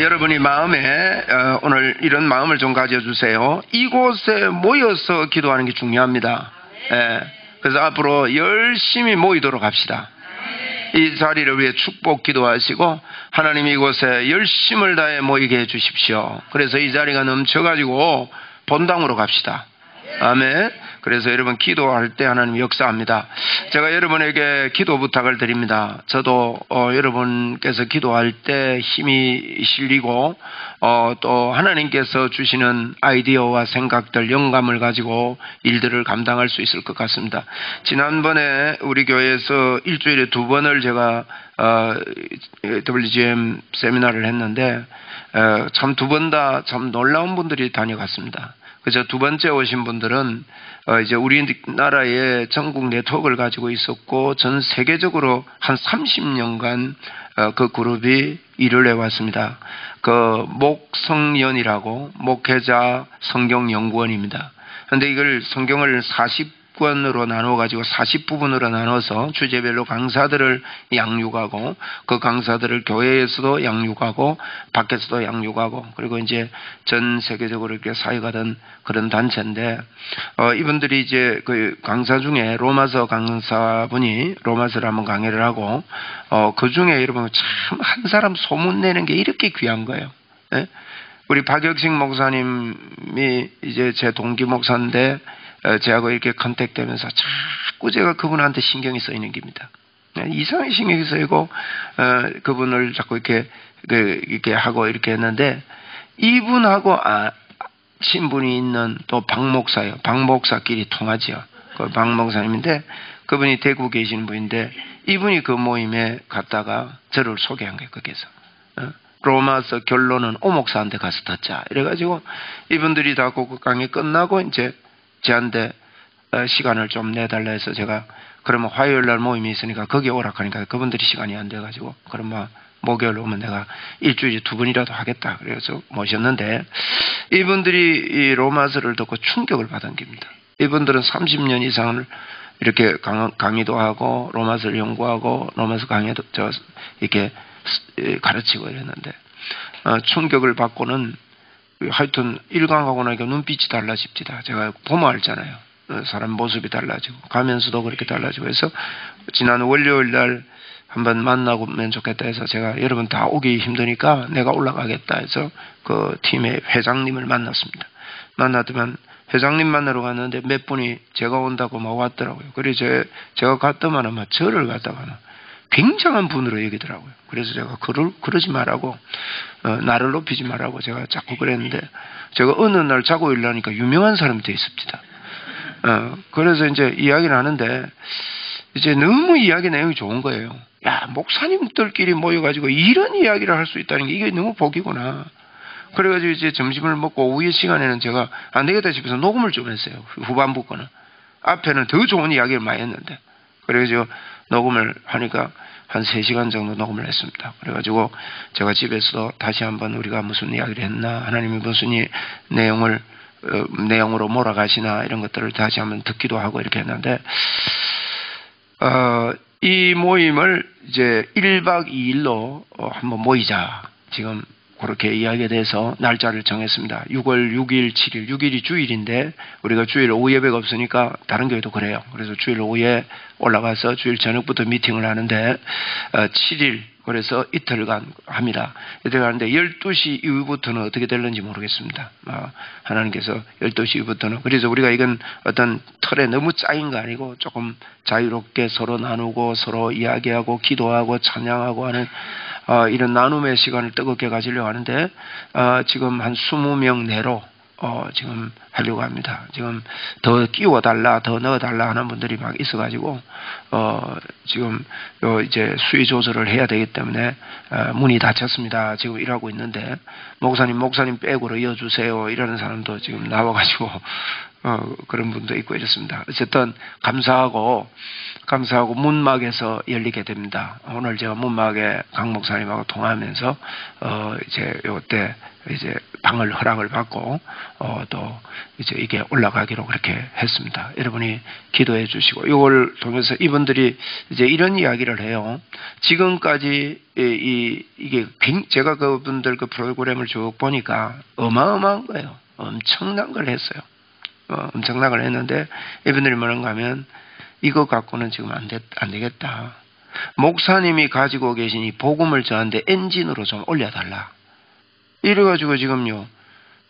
여러분이 마음에 오늘 이런 마음을 좀 가져주세요. 이곳에 모여서 기도하는 게 중요합니다. 그래서 앞으로 열심히 모이도록 합시다. 이 자리를 위해 축복 기도하시고 하나님 이곳에 열심을 다해 모이게 해주십시오. 그래서 이 자리가 넘쳐가지고 본당으로 갑시다. 아멘. 그래서 여러분 기도할 때 하나님 역사합니다. 제가 여러분에게 기도 부탁을 드립니다. 저도 여러분께서 기도할 때 힘이 실리고 또 하나님께서 주시는 아이디어와 생각들, 영감을 가지고 일들을 감당할 수 있을 것 같습니다. 지난번에 우리 교회에서 일주일에 2번을 제가 WGM 세미나를 했는데 참 2번 다 참 놀라운 분들이 다녀갔습니다. 그래서 2번째 오신 분들은 이제 우리나라의 전국 네트워크를 가지고 있었고 전 세계적으로 한 30년간 그 그룹이 일을 해왔습니다. 그 목성연이라고 목회자 성경연구원입니다. 그런데 이걸 성경을 40권으로 나눠가지고 40부분으로 나눠서 주제별로 강사들을 양육하고 그 강사들을 교회에서도 양육하고 밖에서도 양육하고 그리고 이제 전 세계적으로 이렇게 사역하던 그런 단체인데 이분들이 이제 그 강사 중에 로마서 강사분이 로마서를 한번 강의를 하고 그 중에 여러분 참 한 사람 소문내는 게 이렇게 귀한 거예요. 예? 우리 박혁식 목사님이 이제 제 동기 목사인데 제하고 이렇게 컨택되면서 자꾸 제가 그분한테 신경이 쓰이는 겁니다. 이상하게 신경이 쓰이고 그분을 자꾸 이렇게 하고 이렇게 했는데 이분하고 신분이 있는 또 박 목사요. 박 목사끼리 통하죠. 그 박 목사님인데 그분이 대구 계시는 분인데 이분이 그 모임에 갔다가 저를 소개한 거예요. 거기서. 로마서 결론은 오 목사한테 가서 듣자. 이래가지고 이분들이 다 그 강의 끝나고 이제 저한테 시간을 좀 내달라 해서 제가 그러면 화요일 날 모임이 있으니까 거기에 오라 하니까 그분들이 시간이 안 돼가지고 그러면 목요일 오면 내가 일주일에 2번이라도 하겠다. 그래서 모셨는데 이분들이 이 로마서를 듣고 충격을 받은 겁니다. 이분들은 30년 이상을 이렇게 강의도 하고 로마서를 연구하고 로마서 강의도 이렇게 가르치고 이랬는데 충격을 받고는 하여튼 일강하고 나니까 눈빛이 달라집니다. 제가 보면 알잖아요. 사람 모습이 달라지고 가면서도 그렇게 달라지고 해서 지난 월요일 날 한번 만나면 좋겠다 해서 제가 여러분 다 오기 힘드니까 내가 올라가겠다 해서 그 팀의 회장님을 만났습니다. 만났더만 회장님 만나러 갔는데 몇 분이 제가 온다고 막 왔더라고요. 그래서 제가 갔더만 아마 저를 갔다가는 굉장한 분으로 여기더라고요. 그래서 제가 그러지 말라고 나를 높이지 말라고 제가 자꾸 그랬는데 제가 어느 날 자고 일어나니까 유명한 사람이 돼 있습니다. 그래서 이제 이야기를 하는데 이제 너무 이야기 내용이 좋은 거예요. 야, 목사님들끼리 모여가지고 이런 이야기를 할 수 있다는 게 이게 너무 복이구나. 그래가지고 이제 점심을 먹고 오후의 시간에는 제가 안 되겠다 싶어서 녹음을 좀 했어요. 후반부 거는. 앞에는 더 좋은 이야기를 많이 했는데. 그래가지고 녹음을 하니까 한 3시간 정도 녹음을 했습니다. 그래가지고 제가 집에서도 다시 한번 우리가 무슨 이야기를 했나, 하나님이 무슨 내용으로 몰아가시나 이런 것들을 다시 한번 듣기도 하고 이렇게 했는데, 이 모임을 이제 1박 2일로 한번 모이자. 지금 그렇게 이야기에 대해서 날짜를 정했습니다. 6월 6일, 7일, 6일이 주일인데 우리가 주일 오후 예배가 없으니까 다른 교회도 그래요. 그래서 주일 오후에 올라가서 주일 저녁부터 미팅을 하는데 7일 그래서 이틀간 합니다. 이틀 하는데 12시 이후부터는 어떻게 될는지 모르겠습니다. 하나님께서 12시 이후부터는 그래서 우리가 이건 어떤 틀에 너무 짜인 거 아니고 조금 자유롭게 서로 나누고 서로 이야기하고 기도하고 찬양하고 하는 이런 나눔의 시간을 뜨겁게 가지려고 하는데 지금 한 20명 내로 지금 하려고 합니다. 지금 더 끼워달라, 더 넣어달라 하는 분들이 막 있어가지고, 지금 이제 수위 조절을 해야 되기 때문에, 문이 닫혔습니다. 지금 일하고 있는데, 목사님 백으로 이어주세요. 이러는 사람도 지금 나와가지고, 그런 분도 있고 이렇습니다. 어쨌든, 감사하고 문막에서 열리게 됩니다. 오늘 제가 문막에 강 목사님하고 통화하면서, 요때, 방을 허락을 받고, 또, 이게 올라가기로 그렇게 했습니다. 여러분이 기도해 주시고, 이걸 통해서 이분들이 이제 이런 이야기를 해요. 지금까지 이게 제가 그분들 그 프로그램을 쭉 보니까 어마어마한 거예요. 엄청난 걸 했어요. 엄청난 걸 했는데, 이분들이 뭐라는가 하면, 이거 갖고는 지금 안 되겠다. 목사님이 가지고 계신 이 복음을 저한테 엔진으로 좀 올려달라. 이래가지고 지금요,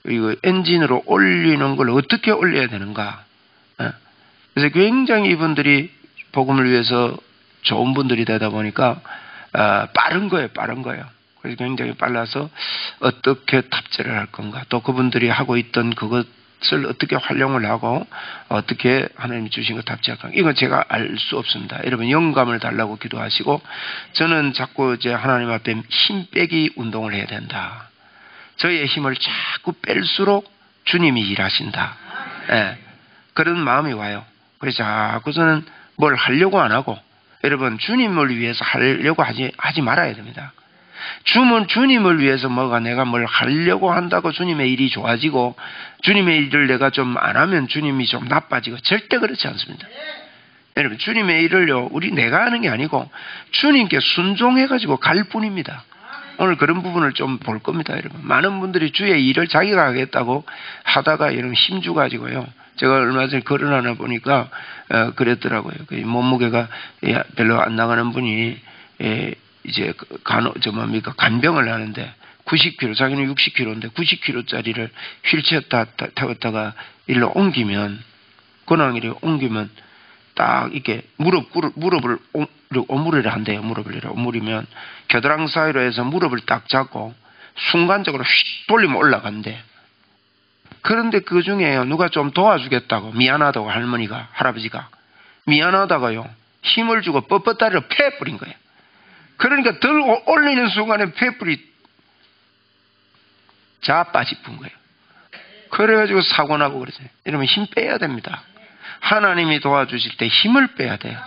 이거 엔진으로 올리는 걸 어떻게 올려야 되는가. 그래서 굉장히 이분들이 복음을 위해서 좋은 분들이 되다 보니까, 빠른 거예요. 그래서 굉장히 빨라서 어떻게 탑재를 할 건가. 또 그분들이 하고 있던 그것을 어떻게 활용을 하고 어떻게 하나님이 주신 것 탑재할 건가. 이건 제가 알 수 없습니다. 여러분 영감을 달라고 기도하시고 저는 자꾸 이제 하나님 앞에 힘 빼기 운동을 해야 된다. 저희의 힘을 자꾸 뺄수록 주님이 일하신다. 그런 마음이 와요. 그래서 자꾸 저는 뭘 하려고 안 하고 여러분 주님을 위해서 하려고 하지 말아야 됩니다. 주님을 위해서 내가 뭘 하려고 한다고 주님의 일이 좋아지고 주님의 일을 내가 좀 안 하면 주님이 좀 나빠지고 절대 그렇지 않습니다. 여러분 주님의 일을요 내가 하는 게 아니고 주님께 순종해가지고 갈 뿐입니다. 오늘 그런 부분을 좀 볼 겁니다, 여러분. 많은 분들이 주의 일을 자기가 하겠다고 하다가 이런 힘주가지고요. 제가 얼마 전에 걸어나나 보니까, 그랬더라고요. 그 몸무게가 별로 안 나가는 분이, 이제 간병을 하는데 90kg, 자기는 60kg인데 90kg짜리를 휠체어 타고 일로 옮기면, 근황이를 옮기면 딱 이렇게 무릎을 오므리를 한대요. 무릎을 오므리면 겨드랑 사이로 해서 무릎을 딱 잡고 순간적으로 휙 돌리면 올라간대. 그런데 그 중에 누가 좀 도와주겠다고 미안하다고 할아버지가 미안하다가요 힘을 주고 뻣뻣다리를 패버린 거예요. 그러니까 덜 올리는 순간에 패불이 자빠집은 거예요. 그래가지고 사고 나고 그러세요. 이러면 힘 빼야 됩니다. 하나님이 도와주실 때 힘을 빼야 돼요.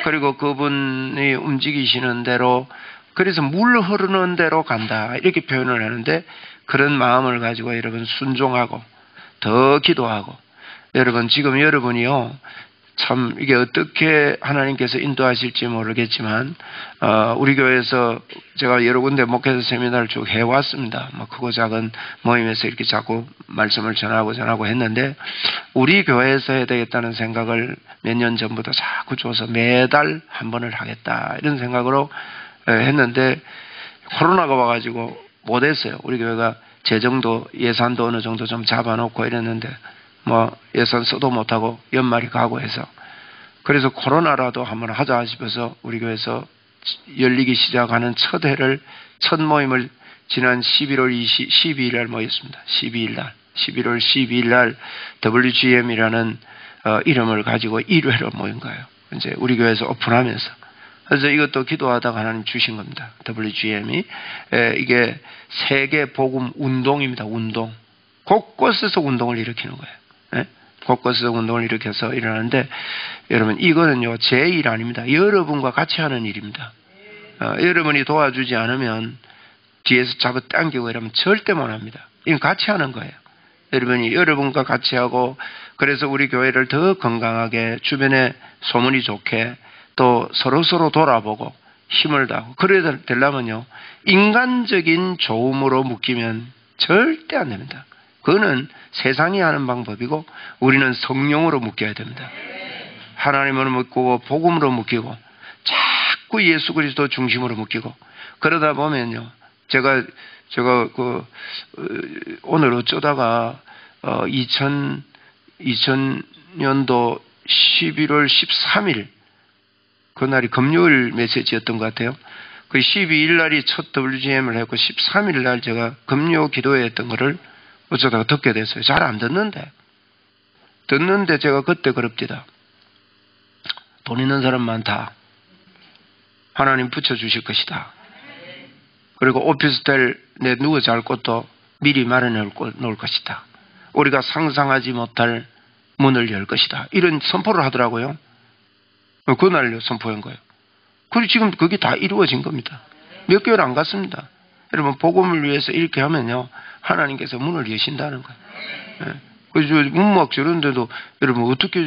그리고 그분이 움직이시는 대로 그래서 물 흐르는 대로 간다 이렇게 표현을 하는데 그런 마음을 가지고 여러분 순종하고 더 기도하고 여러분 지금 여러분이요 참 이게 어떻게 하나님께서 인도하실지 모르겠지만 우리 교회에서 제가 여러 군데 목회자 세미나를 쭉 해왔습니다. 크고 작은 모임에서 이렇게 자꾸 말씀을 전하고 했는데 우리 교회에서 해야 되겠다는 생각을 몇 년 전부터 자꾸 줘서 매달 한 번을 하겠다 이런 생각으로 했는데 코로나가 와가지고 못했어요. 우리 교회가 재정도 예산도 어느 정도 좀 잡아놓고 이랬는데 예산 써도 못하고 연말이 가고 해서 그래서 코로나라도 한번 하자 싶어서 우리 교회에서 열리기 시작하는 첫 모임을 지난 11월 12일 날 모였습니다. 11월 12일 날 WGM이라는 이름을 가지고 1회로 모인 거예요. 이제 우리 교회에서 오픈하면서 그래서 이것도 기도하다가 하나님 주신 겁니다. WGM이 이게 세계 복음 운동입니다. 운동 곳곳에서 운동을 일으키는 거예요. 곳곳에서 운동을 일으켜서 일어나는데 여러분 이거는요 제 일 아닙니다. 여러분과 같이 하는 일입니다. 여러분이 도와주지 않으면 뒤에서 잡아당기고 이러면 절대 못합니다. 이건 같이 하는 거예요. 여러분이 여러분과 같이 하고 그래서 우리 교회를 더 건강하게 주변에 소문이 좋게 또 서로 돌아보고 힘을 다하고 그래야 되려면요, 인간적인 좋음으로 묶이면 절대 안 됩니다. 그거는 세상이 하는 방법이고 우리는 성령으로 묶여야 됩니다. 하나님으로 묶고 복음으로 묶이고 자꾸 예수 그리스도 중심으로 묶이고 그러다 보면요, 제가 오늘 어쩌다가 2000년도 11월 13일 그날이 금요일 메시지였던 것 같아요. 그 12일 날이 첫 WGM을 했고 13일 날 제가 금요 기도회 했던 거를 어쩌다가 듣게 됐어요. 잘 안 듣는데 제가 그때 그럽디다. 돈 있는 사람 많다. 하나님 붙여주실 것이다. 그리고 오피스텔 내 누워 잘 곳도 미리 마련해 놓을 것이다. 우리가 상상하지 못할 문을 열 것이다. 이런 선포를 하더라고요. 그날 선포한 거예요. 그리고 지금 그게 다 이루어진 겁니다. 몇 개월 안 갔습니다. 여러분, 복음을 위해서 이렇게 하면요, 하나님께서 문을 여신다는 거예요. 예. 그래서 문막 저런데도 여러분 어떻게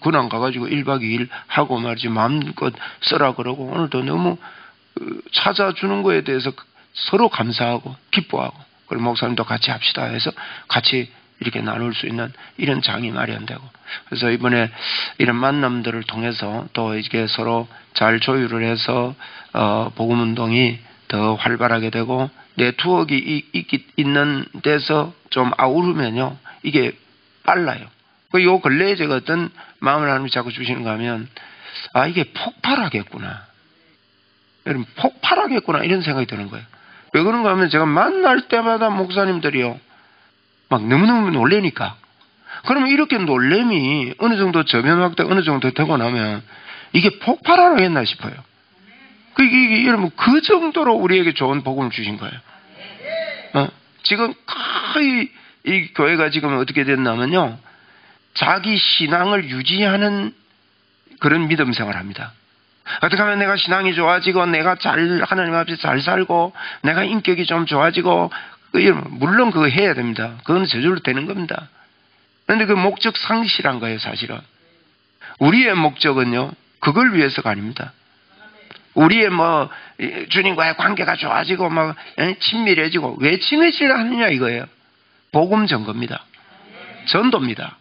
근황 가가지고 1박 2일 하고 말이지 마음껏 쓰라 그러고, 오늘도 너무 찾아주는 거에 대해서 서로 감사하고 기뻐하고, 그리고 목사님도 같이 합시다 해서 같이 이렇게 나눌 수 있는 이런 장이 마련되고, 그래서 이번에 이런 만남들을 통해서 또 이게 서로 잘 조율을 해서 복음운동이 더 활발하게 되고, 네트워크 있는 데서 좀 아우르면요, 이게 빨라요. 요 근래에 제가 어떤 마음을 하나님이 자꾸 주시는가 하면, 이게 폭발하겠구나. 여러분, 폭발하겠구나, 이런 생각이 드는 거예요. 왜 그런가 하면 제가 만날 때마다 목사님들이요, 막 너무너무 놀래니까. 그러면 이렇게 놀램이 어느 정도 저변 확대 어느 정도 되고 나면 이게 폭발하겠나 싶어요. 이게 여러분, 그 정도로 우리에게 좋은 복음을 주신 거예요. 지금 거의 이 교회가 지금 어떻게 됐냐면요, 자기 신앙을 유지하는 그런 믿음 생활을 합니다. 어떻게 하면 내가 신앙이 좋아지고, 내가 하나님 앞에 잘 살고, 내가 인격이 좀 좋아지고, 물론 그거 해야 됩니다. 그건 저절로 되는 겁니다. 그런데 그 목적 상실한 거예요, 사실은. 우리의 목적은요, 그걸 위해서가 아닙니다. 우리의 주님과의 관계가 좋아지고, 친밀해지고, 왜 친해지려 하느냐 이거예요. 복음 전거입니다. 전도입니다.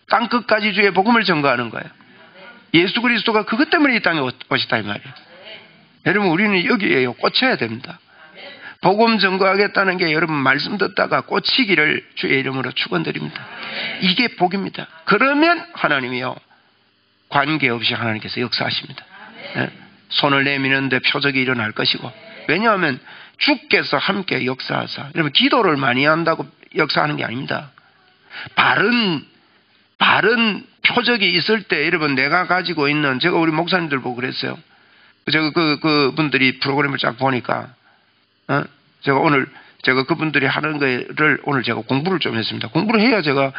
땅끝까지 주의 복음을 전거하는 거예요. 예수 그리스도가 그것 때문에 이 땅에 오셨다 이 말이에요. 여러분, 우리는 여기에요, 꽂혀야 됩니다. 복음 전거하겠다는 게 여러분 말씀 듣다가 꽂히기를 주의 이름으로 축원드립니다. 이게 복입니다. 그러면 하나님이요, 관계없이 하나님께서 역사하십니다. 손을 내미는데 표적이 일어날 것이고, 왜냐하면 주께서 함께 역사하사. 여러분, 기도를 많이 한다고 역사하는 게 아닙니다. 바른 표적이 있을 때, 여러분, 내가 가지고 있는, 제가 우리 목사님들 보고 그랬어요. 제가 그분들이 프로그램을 쫙 보니까, 제가 그분들이 하는 거를 오늘 제가 공부를 좀 했습니다. 공부를 해야 제가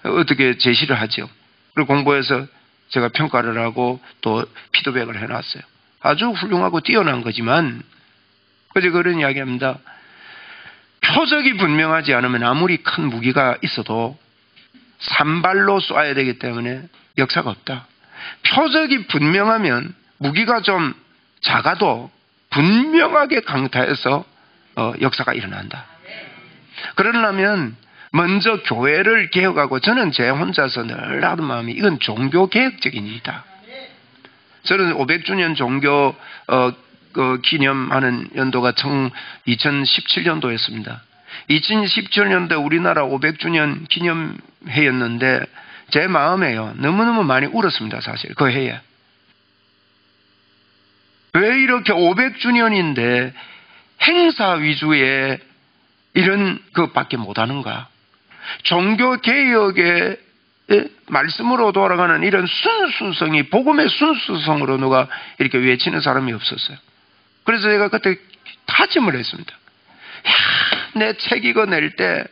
어떻게 제시를 하죠. 그리고 공부해서 제가 평가를 하고 또 피드백을 해놨어요. 아주 훌륭하고 뛰어난 거지만, 그저 그런 이야기 합니다. 표적이 분명하지 않으면 아무리 큰 무기가 있어도 산발로 쏴야 되기 때문에 역사가 없다. 표적이 분명하면 무기가 좀 작아도 분명하게 강타해서 역사가 일어난다. 그러려면 먼저 교회를 개혁하고, 저는 제 혼자서 늘 하는 마음이, 이건 종교 개혁적인 일이다. 저는 500주년 종교 기념하는 연도가 2017년도였습니다. 2017년도 우리나라 500주년 기념해였는데 제 마음에요, 너무너무 많이 울었습니다. 사실 그 해에. 왜 이렇게 500주년인데 행사 위주의 이런 것밖에 못하는가? 종교개혁의 말씀으로 돌아가는 이런 순수성이, 복음의 순수성으로 누가 이렇게 외치는 사람이 없었어요. 그래서 제가 그때 다짐을 했습니다. 내 책 이거 낼 때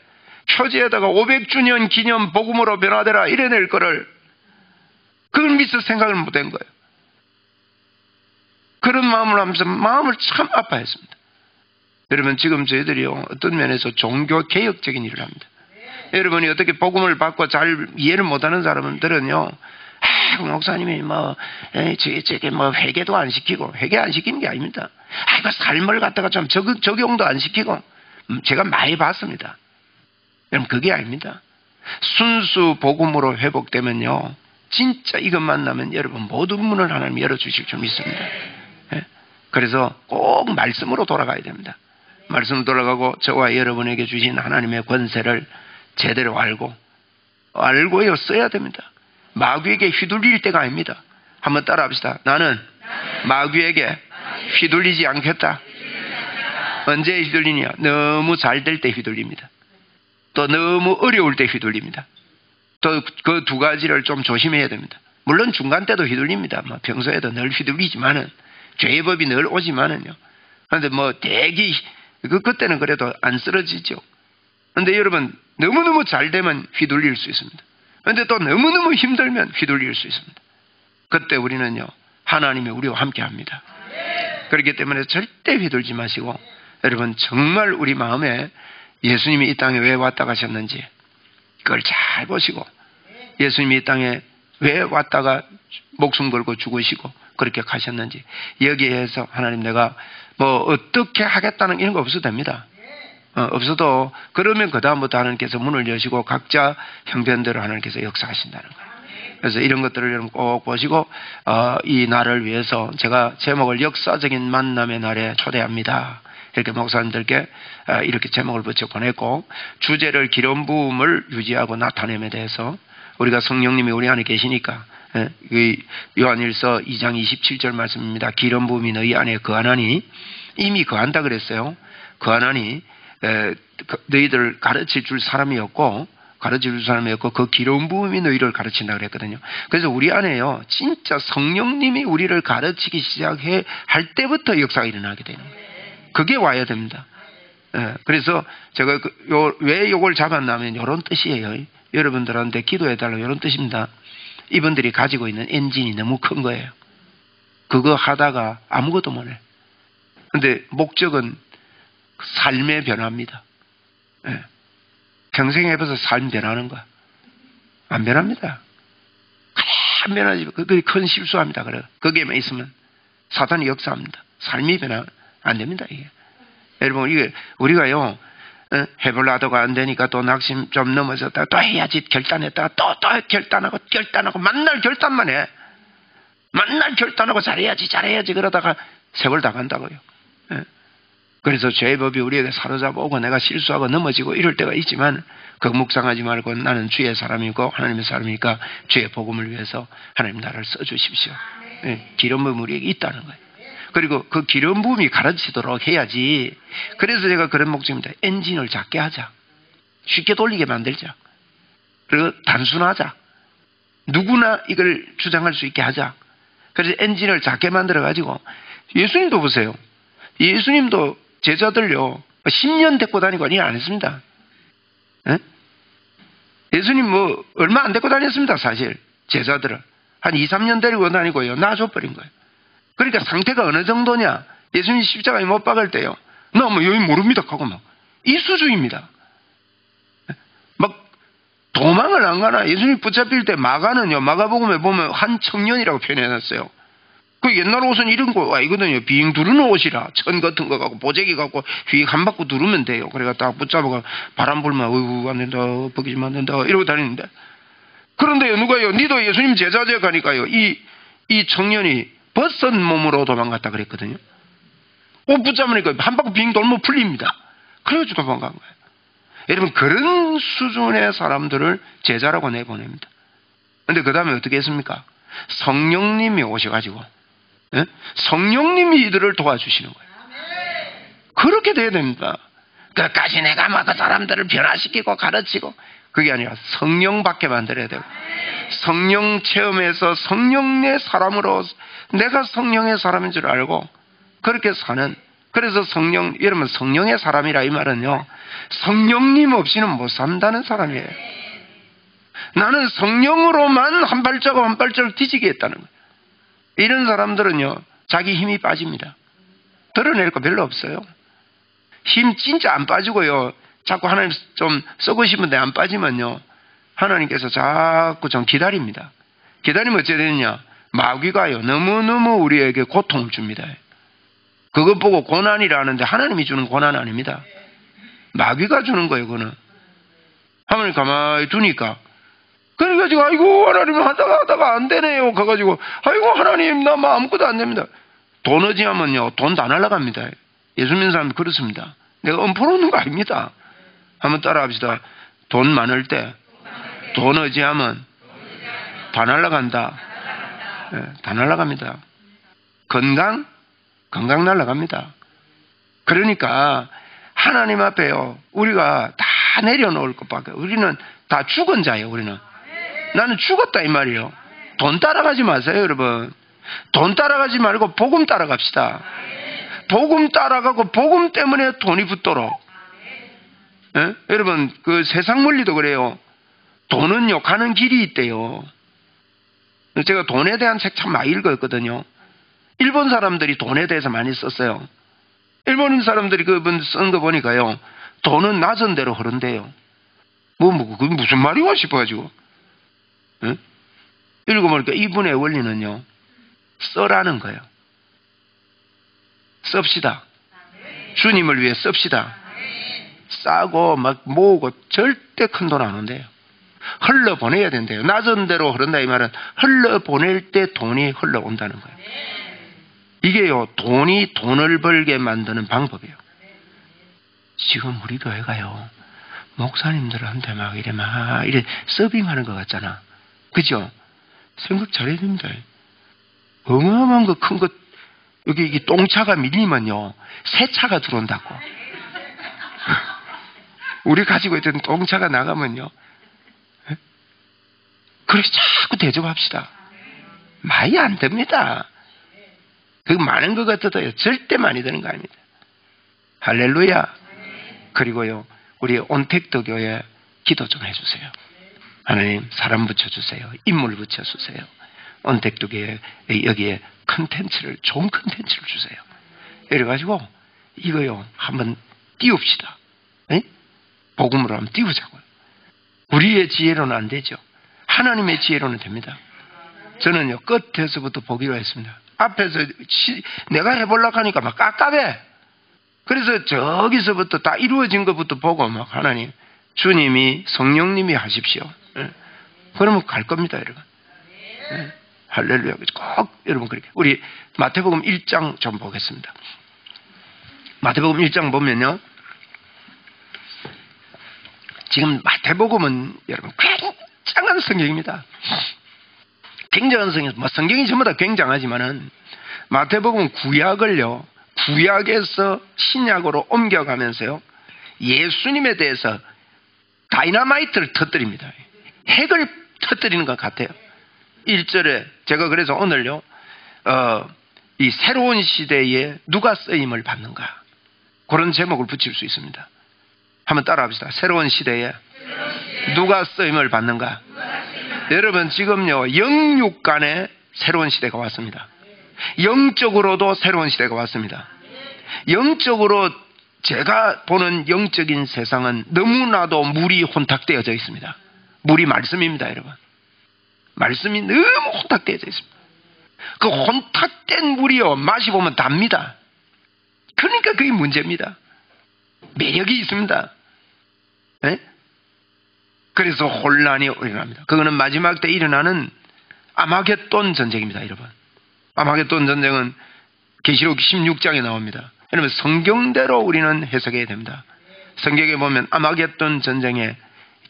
표지에다가 500주년 기념 복음으로 변화되라 이래 낼 거를, 그걸 미처 생각을 못한 거예요. 그런 마음을 하면서 마음을 참 아파했습니다. 여러분, 지금 저희들이요, 어떤 면에서 종교 개혁적인 일을 합니다. 여러분이 어떻게 복음을 받고 잘 이해를 못하는 사람들은요, 목사님이 저게 회개도 안 시키고, 회개 안 시키는 게 아닙니다. 그 삶을 갖다가 좀 적용도 안 시키고, 제가 많이 봤습니다. 여러분, 그게 아닙니다. 순수 복음으로 회복되면요, 진짜 이것 만나면 여러분 모든 문을 하나님 열어주실 줄 믿습니다. 그래서 꼭 말씀으로 돌아가야 됩니다. 말씀으로 돌아가고 저와 여러분에게 주신 하나님의 권세를 제대로 알고요 써야 됩니다. 마귀에게 휘둘릴 때가 아닙니다. 한번 따라합시다. 나는 마귀에게 휘둘리지 않겠다. 언제 휘둘리냐? 너무 잘 될 때 휘둘립니다. 또 너무 어려울 때 휘둘립니다. 또 그 두 가지를 좀 조심해야 됩니다. 물론 중간 때도 휘둘립니다. 평소에도 늘 휘둘리지만은, 죄의 법이 늘 오지만은요. 그런데 그때는 그래도 안 쓰러지죠. 그런데 여러분, 너무너무 잘 되면 휘둘릴 수 있습니다. 그런데 또 너무너무 힘들면 휘둘릴 수 있습니다. 그때 우리는요, 하나님이 우리와 함께 합니다. 그렇기 때문에 절대 휘둘지 마시고, 여러분, 정말 우리 마음에 예수님이 이 땅에 왜 왔다 가셨는지, 그걸 잘 보시고, 예수님이 이 땅에 왜 왔다가 목숨 걸고 죽으시고, 그렇게 가셨는지, 여기에서 하나님 내가 어떻게 하겠다는 이런 거 없어도 됩니다. 없어도, 그러면 그다음부터 하나님께서 문을 여시고 각자 형편대로 하나님께서 역사하신다는 거예요. 그래서 이런 것들을 여러분 꼭 보시고, 이 날을 위해서 제가 제목을 역사적인 만남의 날에 초대합니다. 이렇게 목사님들께 이렇게 제목을 붙여 보냈고, 주제를 기름 부음을 유지하고 나타냄에 대해서, 우리가 성령님이 우리 안에 계시니까, 요한일서 2장 27절 말씀입니다. 기름 부음이 너희 안에 거하나니, 이미 거한다 그랬어요. 거하나니 너희들을 가르칠 줄 사람이었고, 그 기름 부음이 너희를 가르친다 그랬거든요. 그래서 우리 안에요, 진짜 성령님이 우리를 가르치기 시작할 때부터 역사가 일어나게 되는 거예요. 그게 와야 됩니다. 그래서 제가 왜 요걸 잡았냐면 이런 뜻이에요. 여러분들한테 기도해달라고 이런 뜻입니다. 이분들이 가지고 있는 엔진이 너무 큰 거예요. 그거 하다가 아무것도 못해. 근데 목적은 삶의 변화입니다. 평생 해봐서 삶 변하는 거야. 안 변합니다. 안 변하지. 그게 큰 실수합니다. 그래. 거기에만 있으면 사탄이 역사합니다. 삶이 변화 안 됩니다. 이게. 여러분, 이게 우리가요, 해볼라도가 안 되니까 또 낙심 좀 넘어졌다가 또 해야지 결단했다가 또 결단하고 만날 결단만 해. 만날 결단하고 잘해야지 그러다가 세월 다 간다고요. 그래서 죄의 법이 우리에게 사로잡아 오고 내가 실수하고 넘어지고 이럴 때가 있지만, 그 묵상하지 말고 나는 주의 사람이고 하나님의 사람이니까 주의 복음을 위해서 하나님 나라를 써주십시오. 기름 부음이 우리에게 있다는 거예요. 그리고 그 기름 부음이 가르치도록 해야지. 그래서 제가 그런 목적입니다. 엔진을 작게 하자. 쉽게 돌리게 만들자. 그리고 단순하자. 누구나 이걸 주장할 수 있게 하자. 그래서 엔진을 작게 만들어가지고, 예수님도 보세요. 예수님도 제자들요, 10년 데리고 다니고 일 안 했습니다. 예수님 얼마 안 데리고 다녔습니다, 사실. 제자들을. 한 2, 3년 데리고 다니고요, 놔줘버린 거예요. 그러니까 상태가 어느 정도냐? 예수님 십자가에 못 박을 때요, 나 여기 모릅니다 하고 이 수준입니다. 도망을 안 가나? 예수님 붙잡힐 때 마가복음에 보면 한 청년이라고 표현해놨어요. 그 옛날 옷은 이런 거 아니거든요. 빙 두르는 옷이라, 천 같은 거 갖고 보재기 갖고 휙 한 바퀴 두르면 돼요. 그래가 딱 붙잡아가 바람 불면 안 된다, 벗기지면 안 된다 이러고 다니는데, 그런데 누가요, 니도 예수님 제자죠 가니까요, 이 청년이 벗은 몸으로 도망갔다 그랬거든요. 옷 붙잡으니까 한 바퀴 빙 돌면 풀립니다. 그래가지고 도망간 거예요. 여러분, 그런 수준의 사람들을 제자라고 내보냅니다. 근데 그 다음에 어떻게 했습니까? 성령님이 오셔가지고, 성령님이 이들을 도와주시는 거예요. 그렇게 돼야 됩니다. 끝까지 내가 그 사람들을 변화시키고 가르치고, 그게 아니라 성령 받게 만들어야 되고, 성령 체험해서 성령의 사람으로 내가 성령의 사람인 줄 알고 그렇게 사는, 그래서 여러분, 성령의 사람이라 이 말은요, 성령님 없이는 못 산다는 사람이에요. 나는 성령으로만 한 발자국 뒤지겠다는 거예요. 이런 사람들은요, 자기 힘이 빠집니다. 드러낼 거 별로 없어요. 힘 진짜 안 빠지고요, 자꾸 하나님 좀 썩으시면 안 빠지면요, 하나님께서 자꾸 좀 기다립니다. 기다리면 어찌 되느냐? 마귀가요, 너무너무 우리에게 고통을 줍니다. 그것 보고 고난이라 하는데 하나님이 주는 고난 아닙니다. 마귀가 주는 거예요, 그거는. 하나님 가만히 두니까. 그래가지고, 아이고, 하나님 하다가 안 되네요. 가가지고, 아이고, 하나님, 나 뭐 아무것도 안 됩니다. 돈 의지하면요, 돈 다 날아갑니다. 예수 믿는 사람이 그렇습니다. 내가 엄포 놓는 거 아닙니다. 한번 따라 합시다. 돈 많을 때, 돈 의지하면 다 날아간다. 네, 다 날아갑니다. 건강 날아갑니다. 그러니까, 하나님 앞에요, 우리가 다 내려놓을 것밖에, 우리는 다 죽은 자예요, 우리는. 나는 죽었다, 이 말이에요. 돈 따라가지 마세요, 여러분. 돈 따라가지 말고 복음 따라갑시다. 복음 따라가고 복음 때문에 돈이 붙도록. 예? 여러분, 그 세상 물리도 그래요. 돈은요, 가는 길이 있대요. 제가 돈에 대한 책 참 많이 읽었거든요. 일본 사람들이 돈에 대해서 많이 썼어요. 일본인 사람들이 그분 쓴 거 보니까요, 돈은 낮은 대로 흐른대요. 그게 무슨 말이야 싶어가지고. 응? 읽어보니까 이분의 원리는요, 써라는 거예요. 씁시다. 주님을 위해 씁시다. 싸고 막 모으고 절대 큰 돈 안 온대요. 흘러보내야 된대요. 낮은 대로 흐른다 이 말은 흘러보낼 때 돈이 흘러온다는 거예요. 이게요, 돈이 돈을 벌게 만드는 방법이에요. 지금 우리 교회가요, 목사님들한테 막 이래 서빙하는 것 같잖아. 그죠? 생각 잘해야 됩니다. 어마어마한 거, 큰 거, 여기 이 똥차가 밀리면요, 새 차가 들어온다고. 우리 가지고 있던 똥차가 나가면요, 그렇게 자꾸 대접합시다. 많이 안 됩니다. 그 많은 것 같아도요, 절대 많이 되는 거 아닙니다. 할렐루야. 그리고요, 우리 온택도 교회 기도 좀 해주세요. 하나님, 사람 붙여주세요. 인물 붙여주세요. 온택도 교회 여기에 컨텐츠를, 좋은 컨텐츠를 주세요. 이래가지고 이거요, 한번 띄웁시다. 에? 복음으로 한번 띄우자고요. 우리의 지혜로는 안 되죠. 하나님의 지혜로는 됩니다. 저는요, 끝에서부터 보기로 했습니다. 앞에서 내가 해보려고 하니까 막 깝깝해. 그래서 저기서부터 다 이루어진 것부터 보고 막 하나님, 주님이, 성령님이 하십시오. 예. 그러면 갈 겁니다, 여러분. 예. 할렐루야. 꼭 여러분 그렇게. 우리 마태복음 1장 좀 보겠습니다. 마태복음 1장 보면요, 지금 마태복음은 여러분 굉장한 성경입니다. 굉장한 성경, 뭐 성경이 전부 다 굉장하지만은 마태복음 구약을요, 구약에서 신약으로 옮겨가면서요, 예수님에 대해서 다이너마이트를 터뜨립니다. 핵을 터뜨리는 것 같아요. 1절에 제가 그래서 오늘요, 이 새로운 시대에 누가 쓰임을 받는가, 그런 제목을 붙일 수 있습니다. 한번 따라합시다. 새로운 시대에 누가 쓰임을 받는가. 여러분, 지금요, 영육 간에 새로운 시대가 왔습니다. 영적으로도 새로운 시대가 왔습니다. 영적으로 제가 보는 영적인 세상은 너무나도 물이 혼탁되어져 있습니다. 물이 말씀입니다, 여러분. 말씀이 너무 혼탁되어져 있습니다. 그 혼탁된 물이요, 마시보면 답니다. 그러니까 그게 문제입니다. 매력이 있습니다. 네? 그래서 혼란이 일어납니다. 그거는 마지막 때 일어나는 아마겟돈 전쟁입니다, 여러분. 아마겟돈 전쟁은 계시록 16장에 나옵니다. 여러분, 성경대로 우리는 해석해야 됩니다. 성경에 보면 아마겟돈 전쟁의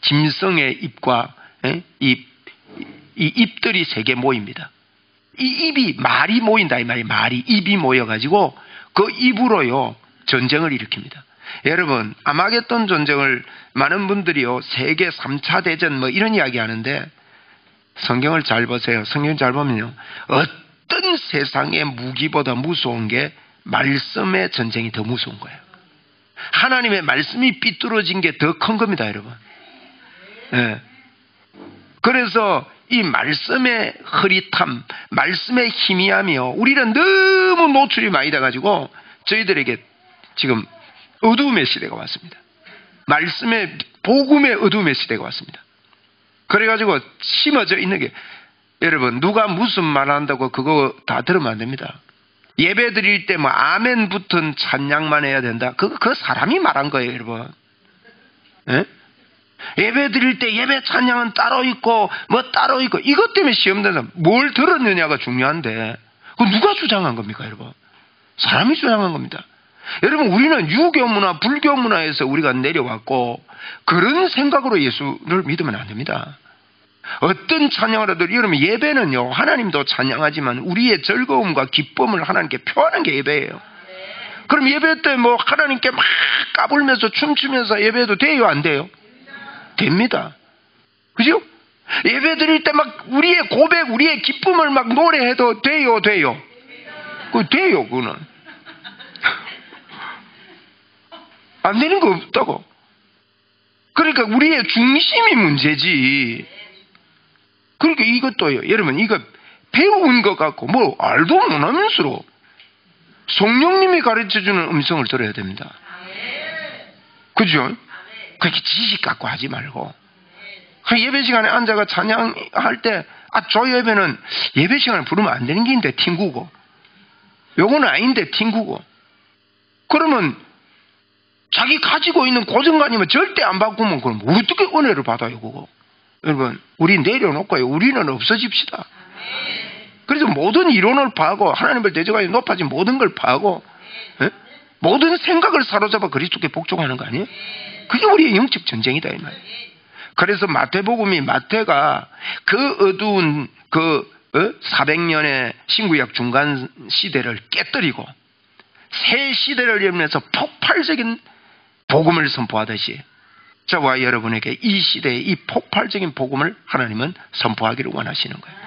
짐승의 입과 이 입들이 세 개 모입니다. 이 입이, 말이 모인다 이 말이에요. 말이, 입이 모여가지고 그 입으로요, 전쟁을 일으킵니다. 여러분, 아마겟돈 전쟁을 많은 분들이요, 세계 3차 대전 뭐 이런 이야기 하는데, 성경을 잘 보세요. 성경을 잘 보면요, 어떤 세상의 무기보다 무서운 게 말씀의 전쟁이 더 무서운 거예요. 하나님의 말씀이 삐뚤어진 게 더 큰 겁니다, 여러분. 네. 그래서 이 말씀의 흐릿함, 말씀의 희미함이요, 우리는 너무 노출이 많이 돼가지고 저희들에게 지금 어두움의 시대가 왔습니다. 말씀의, 복음의 어두움의 시대가 왔습니다. 그래가지고 심어져 있는 게, 여러분, 누가 무슨 말 한다고 그거 다 들으면 안 됩니다. 예배 드릴 때 뭐 아멘 붙은 찬양만 해야 된다. 그거 사람이 말한 거예요, 여러분. 예? 예배 드릴 때 예배 찬양은 따로 있고 뭐 따로 있고 이것 때문에 시험 된다. 뭘 들었느냐가 중요한데 그거 누가 주장한 겁니까, 여러분? 사람이 주장한 겁니다. 여러분, 우리는 유교 문화, 불교 문화에서 우리가 내려왔고 그런 생각으로 예수를 믿으면 안 됩니다. 어떤 찬양을 하든, 여러분, 예배는요, 하나님도 찬양하지만 우리의 즐거움과 기쁨을 하나님께 표하는 게 예배예요. 그럼 예배 때 뭐 하나님께 막 까불면서 춤추면서 예배해도 돼요, 안 돼요? 됩니다. 그죠? 예배 드릴 때 막 우리의 고백, 우리의 기쁨을 막 노래해도 돼요? 그거 돼요, 그거는. 안 되는 거 없다고. 그러니까 우리의 중심이 문제지. 그러니까 이것도요, 여러분, 이거 배운 것 같고 뭐 알도 못하면서로 성령님이 가르쳐주는 음성을 들어야 됩니다. 그죠? 그렇게 지식 갖고 하지 말고. 예배 시간에 앉아가 찬양할 때, 저 예배는 예배 시간에 부르면 안 되는 게 있는데 튕구고, 요거는 아닌데 튕구고. 그러면 자기 가지고 있는 고정관념을 절대 안 바꾸면 그럼 어떻게 은혜를 받아요, 그거? 여러분, 우리 내려놓고요, 우리는 없어집시다. 그래서 모든 이론을 파고 하나님을 대적하여 높아진 모든 걸 파고, 예? 모든 생각을 사로잡아 그리스도께 복종하는 거 아니에요? 그게 우리의 영적 전쟁이다, 이 말이에요. 그래서 마태복음이, 마태가 그 어두운 400년의 신구약 중간 시대를 깨뜨리고 새 시대를 열면서 폭발적인 복음을 선포하듯이 저와 여러분에게 이 시대의 이 폭발적인 복음을 하나님은 선포하기를 원하시는 거예요.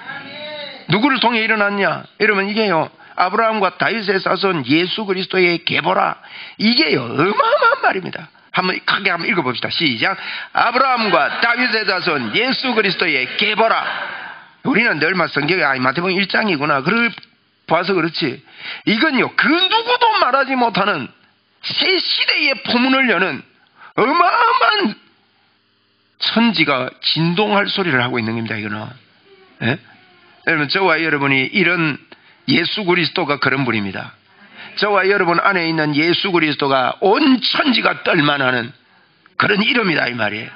누구를 통해 일어났냐? 여러분, 이게요, 아브라함과 다윗의 자손 예수 그리스도의 계보라. 이게요, 어마어마한 말입니다. 크게 한번 읽어봅시다. 시작. 아브라함과 다윗의 자손 예수 그리스도의 계보라. 우리는 늘 성경에 마태복음 1장이구나. 그걸 봐서 그렇지. 이건요, 그 누구도 말하지 못하는 새 시대의 포문을 여는 어마어마한 천지가 진동할 소리를 하고 있는 겁니다, 이거는. 예? 여러분, 저와 여러분이 이런 예수 그리스도가 그런 분입니다. 저와 여러분 안에 있는 예수 그리스도가 온 천지가 떨만하는 그런 이름이다, 이 말이에요.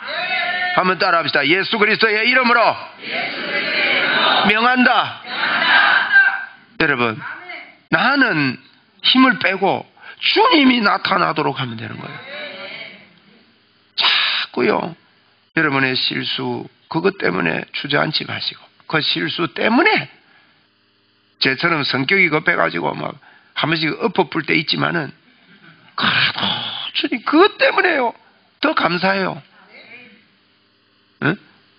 한번 따라 합시다. 예수 그리스도의 이름으로 명한다. 여러분, 나는 힘을 빼고 주님이 나타나도록 하면 되는 거예요. 자꾸요, 여러분의 실수 그것 때문에 주저앉지 마시고, 그 실수 때문에 제처럼 성격이 급해가지고 막 한 번씩 엎어풀 때 있지만은 그래도 주님 그것 때문에요 더 감사해요. 응?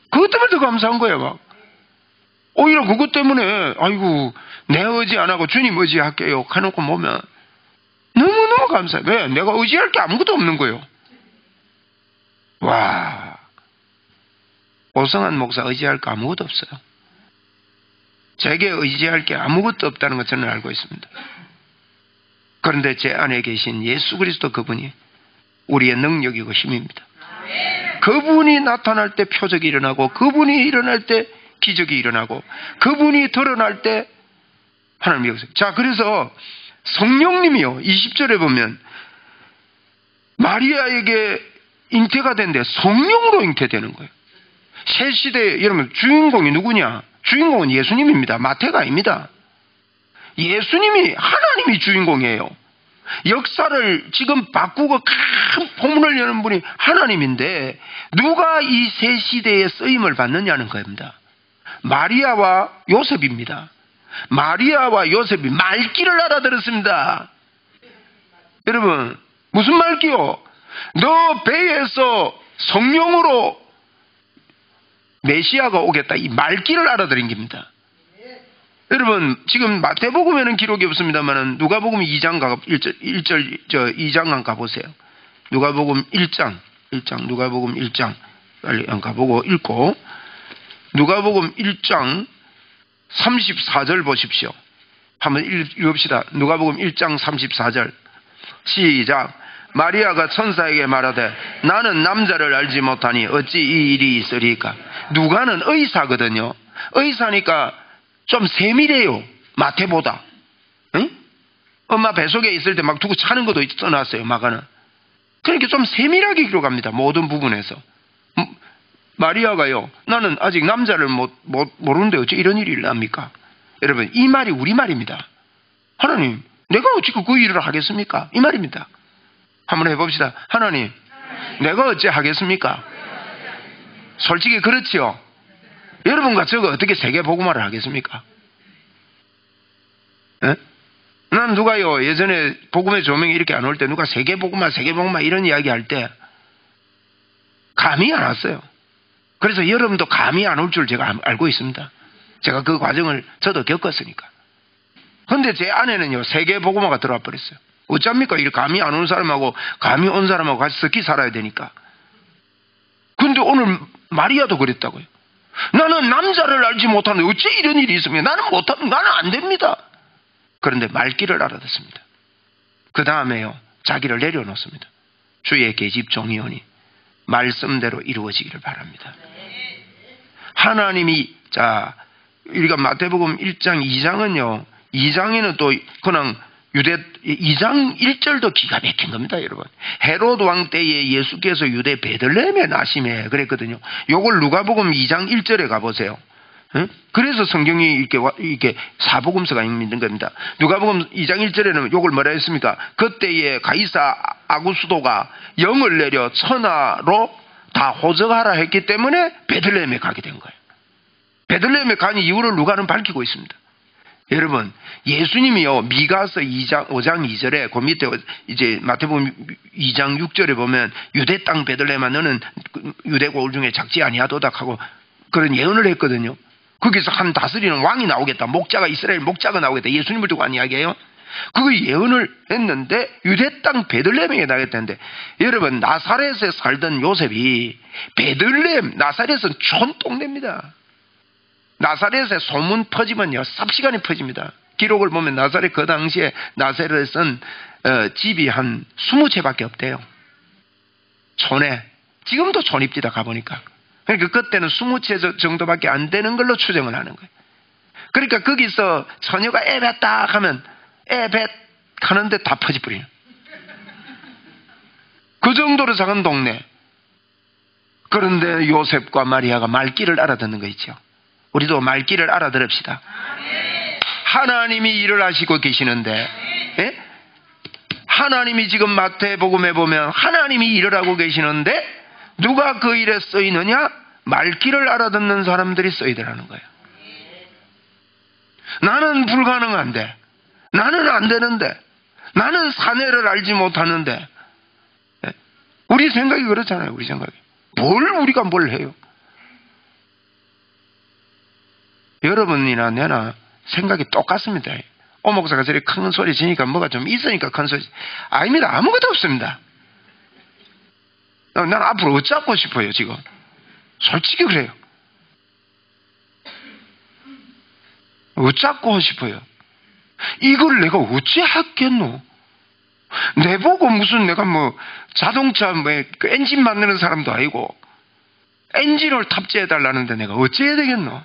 그것 때문에 더 감사한 거예요. 막 오히려 그것 때문에 아이고 내 의지 안 하고 주님 의지할게요 해놓고 보면 너무너무 감사해요. 왜? 내가 의지할 게 아무것도 없는 거예요. 와, 오성한 목사 의지할 거 아무것도 없어요. 제게 의지할 게 아무것도 없다는 걸 저는 알고 있습니다. 그런데 제 안에 계신 예수 그리스도 그분이 우리의 능력이고 힘입니다. 그분이 나타날 때 표적이 일어나고, 그분이 일어날 때 기적이 일어나고, 그분이 드러날 때 하나님이 여기서. 자, 그래서 성령님이요, 20절에 보면 마리아에게 잉태가 된데 성령으로 잉태되는 거예요. 새 시대에 여러분 주인공이 누구냐? 주인공은 예수님입니다. 마태가 아닙니다. 예수님이, 하나님이 주인공이에요. 역사를 지금 바꾸고 큰 포문을 여는 분이 하나님인데 누가 이 새 시대에 쓰임을 받느냐는 겁니다. 마리아와 요셉입니다. 마리아와 요셉이 말귀를 알아들었습니다. 여러분, 무슨 말귀요? 너 배에서 성령으로 메시아가 오겠다, 이 말귀를 알아들은 겁니다. 여러분, 지금 마태복음에는 기록이 없습니다만 누가복음 2장 2장 가보세요. 누가복음 1장 누가복음 1장 빨리 가보고 읽고, 누가복음 1장 34절 보십시오. 한번 읽읍시다. 누가복음 1장 34절 시작. 마리아가 천사에게 말하되 나는 남자를 알지 못하니 어찌 이 일이 있으리까. 누가는 의사거든요. 의사니까 좀 세밀해요. 마태보다. 응? 엄마 뱃속에 있을 때 막 두고 차는 것도 써놨어요. 마가는. 그러니까 좀 세밀하게 기록합니다. 모든 부분에서. 마리아가요, 나는 아직 남자를 모르는데 어째 이런 일이 일어납니까? 여러분, 이 말이 우리 말입니다. 하나님, 내가 어찌 그 일을 하겠습니까? 이 말입니다. 한번 해봅시다. 하나님, 내가 어찌 하겠습니까? 솔직히 그렇지요. 여러분과 저가 어떻게 세계복음화를 하겠습니까? 에? 난 누가요, 예전에 복음의 조명이 이렇게 안 올 때 누가 세계복음화 이런 이야기 할 때 감이 안 왔어요. 그래서 여러분도 감이 안 올 줄 제가 알고 있습니다. 제가 그 과정을 저도 겪었으니까. 근데 제 안에는요, 세계복음화가 들어와 버렸어요. 어쩝니까? 이 감이 안 온 사람하고 감이 온 사람하고 같이 섞이 살아야 되니까. 근데 오늘 마리아도 그랬다고요. 나는 남자를 알지 못하는데 어째 이런 일이 있습니까? 나는 안 됩니다. 그런데 말귀를 알아듣습니다. 그 다음에요, 자기를 내려놓습니다. 주의 계집 종이오니 말씀대로 이루어지기를 바랍니다. 하나님이, 자, 우리가 마태복음 1장 2장은요, 2장에는 또 그냥 2장 1절도 기가 막힌 겁니다, 여러분. 헤롯 왕 때에 예수께서 유대 베들레헴에 나심에 그랬거든요. 요걸 누가복음 2장 1절에 가보세요. 응? 그래서 성경이 이렇게 사복음서가 있는 겁니다. 누가복음 2장 1절에는 요걸 뭐라 했습니까? 그때에 가이사 아구스도가 영을 내려 천하로 다 호적하라 했기 때문에 베들레헴에 가게 된 거예요. 베들레헴에 간 이유를 누가는 밝히고 있습니다. 여러분, 예수님이요, 미가서 5장 2절에 그 밑에 이제 마태복음 2장 6절에 보면 유대 땅 베들레헴아 너는 유대 고을 중에 작지 아니하도다 하고 그런 예언을 했거든요. 거기서 한 다스리는 왕이 나오겠다. 이스라엘 목자가 나오겠다. 예수님을 두고 한 이야기예요. 그 예언을 했는데 유대 땅 베들레헴에 나겠다는데, 여러분, 나사렛에 살던 요셉이 베들레헴, 나사렛은 촌동네입니다. 나사렛에 소문 퍼지면요, 삽시간에 퍼집니다. 기록을 보면 나사렛 그 당시에 나사렛은 집이 한 20채밖에 없대요. 촌에. 지금도 촌입니다, 가보니까. 그러니까 그때는 20채 정도밖에 안 되는 걸로 추정을 하는 거예요. 그러니까 거기서 처녀가 애뱉다 하면 애뱉 하는데 다 퍼지버리는. 그 정도로 작은 동네. 그런데 요셉과 마리아가 말귀를 알아듣는 거 있죠. 우리도 말귀를 알아들읍시다. 하나님이 일을 하시고 계시는데, 예? 하나님이 지금 마태복음에 보면 하나님이 일을 하고 계시는데 누가 그 일에 쓰이느냐? 말귀를 알아듣는 사람들이 쓰이더라는 거예요. 나는 불가능한데, 나는 안 되는데, 나는 사내를 알지 못하는데, 예? 우리 생각이 그렇잖아요. 우리 생각이. 우리가 뭘 해요? 여러분이나 내나 생각이 똑같습니다. 목사가 저리 큰 소리 지니까 뭐가 좀 있으니까 큰 소리. 아닙니다. 아무것도 없습니다. 난 앞으로 어쩌고 싶어요, 지금. 솔직히 그래요. 어쩌고 싶어요. 이걸 내가 어찌 하겠노? 내보고 무슨 내가 자동차 그 엔진 만드는 사람도 아니고 엔진을 탑재해달라는데 내가 어찌해야 되겠노?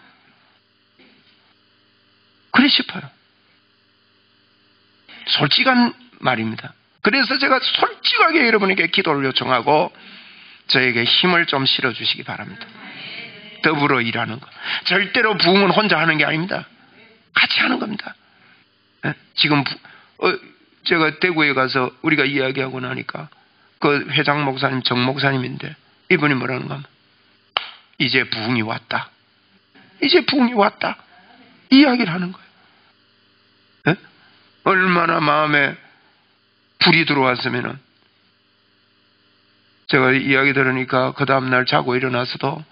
그래 싶어요. 솔직한 말입니다. 그래서 제가 솔직하게 여러분에게 기도를 요청하고 저에게 힘을 좀 실어주시기 바랍니다. 더불어 일하는 거. 절대로 부흥은 혼자 하는 게 아닙니다. 같이 하는 겁니다. 지금 제가 대구에 가서 우리가 이야기하고 나니까 그 회장 목사님, 정 목사님인데 이분이 뭐라는가 하면 이제 부흥이 왔다. 이제 부흥이 왔다. 이야기를 하는 거예요. 네? 얼마나 마음에 불이 들어왔으면은 제가 이야기 들으니까 그 다음날 자고 일어나서도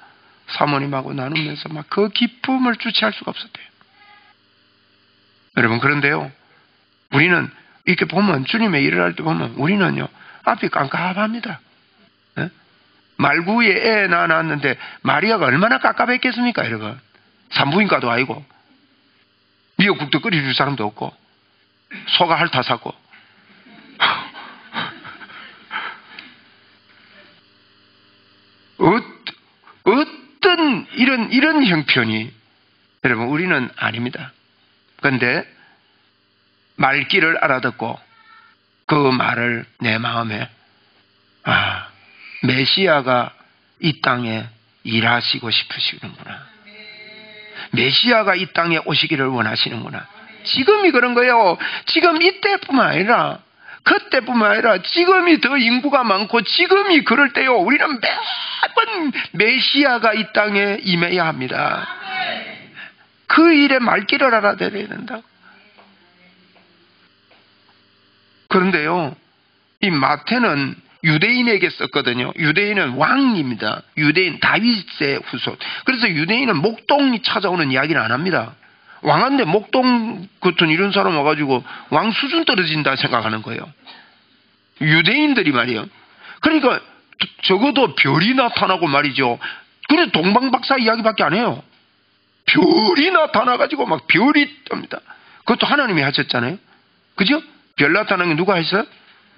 사모님하고 나누면서 막 그 기쁨을 주체할 수가 없었대요. 여러분, 그런데요, 우리는 이렇게 보면 주님의 일을 할 때 보면 우리는요 앞이 깜깜합니다. 네? 말구에 애 낳았는데 마리아가 얼마나 깝깝했겠습니까, 여러분? 산부인과도 아니고 미역국도 끓여줄 사람도 없고 소가 핥아사고 어떤 이런 형편이 여러분, 우리는 아닙니다. 그런데 말귀를 알아듣고 그 말을 내 마음에, 메시아가 이 땅에 일하시고 싶으시는구나. 메시아가 이 땅에 오시기를 원하시는구나. 지금이 그런 거예요. 지금 이때뿐만 아니라 그때뿐만 아니라 지금이 더 인구가 많고 지금이 그럴 때요. 우리는 매번 메시아가 이 땅에 임해야 합니다. 그 일에 말귀를 알아들어야 된다. 그런데요, 이 마태는 유대인에게 썼거든요. 유대인은 왕입니다. 유대인 다윗의 후손. 그래서 유대인은 목동이 찾아오는 이야기를 안 합니다. 왕한테 목동 같은 이런 사람 와가지고 왕 수준 떨어진다 생각하는 거예요. 유대인들이 말이에요. 그러니까 적어도 별이 나타나고 말이죠. 그래서 동방박사 이야기밖에 안 해요. 별이 나타나가지고 막 별이 뜹니다. 그것도 하나님이 하셨잖아요. 그죠? 별 나타나는 게 누가 했어요?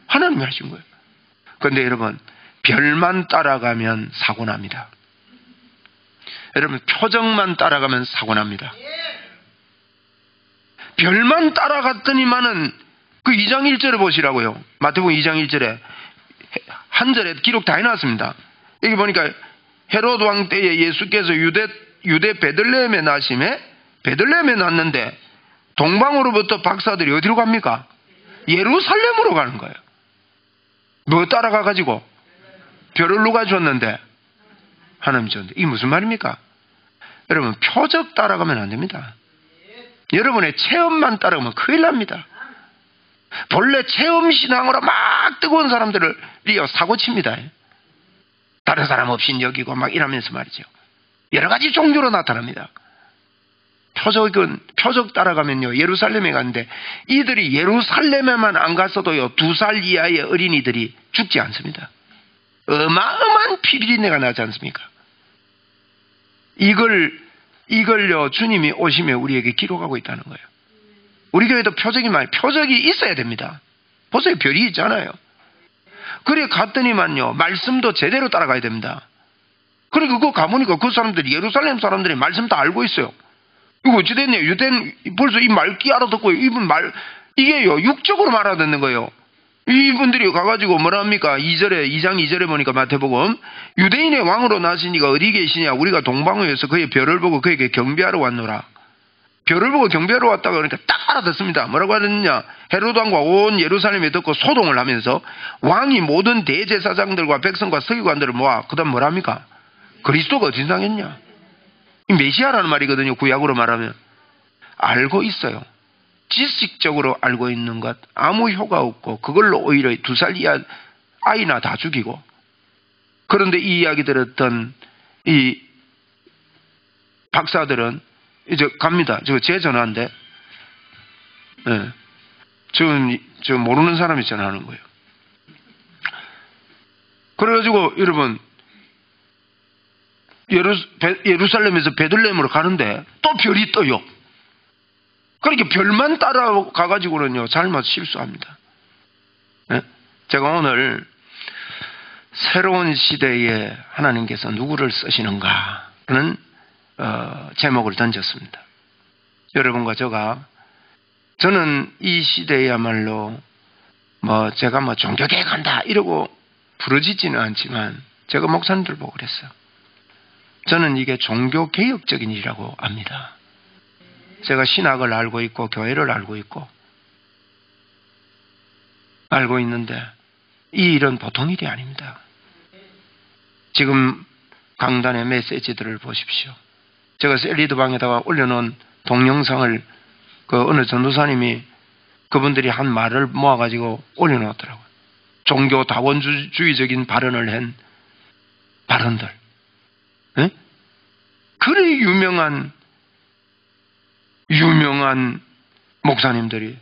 하나님이 하신 거예요. 그런데 여러분, 별만 따라가면 사고 납니다. 여러분, 표적만 따라가면 사고 납니다. 별만 따라갔더니만은 그 2장 1절에 보시라고요. 마태복음 2장 1절에 한 절에 기록 다 해놨습니다. 여기 보니까 헤롯 왕 때에 예수께서 유대 베들레헴에 나심에, 베들레헴에 났는데 동방으로부터 박사들이 어디로 갑니까? 예루살렘으로 가는 거예요. 뭐 따라가가지고 별을 누가 줬는데? 하나님이 줬는데. 이게 무슨 말입니까? 여러분, 표적 따라가면 안 됩니다. 여러분의 체험만 따라가면 큰일 납니다. 본래 체험신앙으로 막 뜨거운 사람들을 사고칩니다. 다른 사람 없인 여기고 막 이러면서 말이죠. 여러 가지 종교로 나타납니다. 표적 따라가면요, 예루살렘에 갔는데 이들이 예루살렘에만 안 갔어도요, 2살 이하의 어린이들이 죽지 않습니다. 어마어마한 피비린내가 나지 않습니까? 이걸요, 주님이 오시면 우리에게 기록하고 있다는 거예요. 우리 교회도 표적이 있어야 됩니다. 보세요, 별이 있잖아요. 그래 갔더니만요, 말씀도 제대로 따라가야 됩니다. 그래, 그거 가보니까 그 사람들이, 예루살렘 사람들이 말씀 다 알고 있어요. 이거 어찌됐냐, 유대인 벌써 이 말귀 알아듣고, 이게요, 육적으로 알아듣는 거예요. 이분들이 가가지고 뭐라 합니까? 2장 2절에 보니까 마태복음, 유대인의 왕으로 나신 이가 어디 계시냐? 우리가 동방에서 그의 별을 보고 그에게 경배하러 왔노라. 별을 보고 경배하러 왔다가 그러니까 딱 알아듣습니다. 뭐라고 하느냐? 헤롯 왕과 온 예루살렘에 듣고 소동을 하면서 왕이 모든 대제사장들과 백성과 서기관들을 모아, 그 다음 뭐라 합니까? 그리스도가 어디 당했냐? 이 메시아라는 말이거든요. 구약으로 말하면. 알고 있어요. 지식적으로 알고 있는 것 아무 효과 없고, 그걸로 오히려 2살 이하 아이나 다 죽이고. 그런데 이 이야기 들었던 이 박사들은 이제 갑니다. 제 전화인데, 네. 저 모르는 사람이 전화하는 거예요. 그래가지고 여러분, 예루살렘에서 베들레헴으로 가는데 또 별이 떠요. 그러니까 별만 따라가가지고는요, 잘못 실수합니다. 네? 제가 오늘 새로운 시대에 하나님께서 누구를 쓰시는가라는 제목을 던졌습니다. 여러분과 저는 이 시대야말로 제가 종교개혁한다 이러고 부르짖지는 않지만, 제가 목사님들 보고 그랬어요. 저는 이게 종교개혁적인 일이라고 압니다. 제가 신학을 알고 있고 교회를 알고 있는데 이 일은 보통 일이 아닙니다. 지금 강단의 메시지들을 보십시오. 제가 셀리드방에다가 올려놓은 동영상을 어느 전도사님이 그분들이 한 말을 모아가지고 올려놓았더라고요. 종교 다원주의적인 발언을 한 발언들. 네? 그래 유명한 목사님들이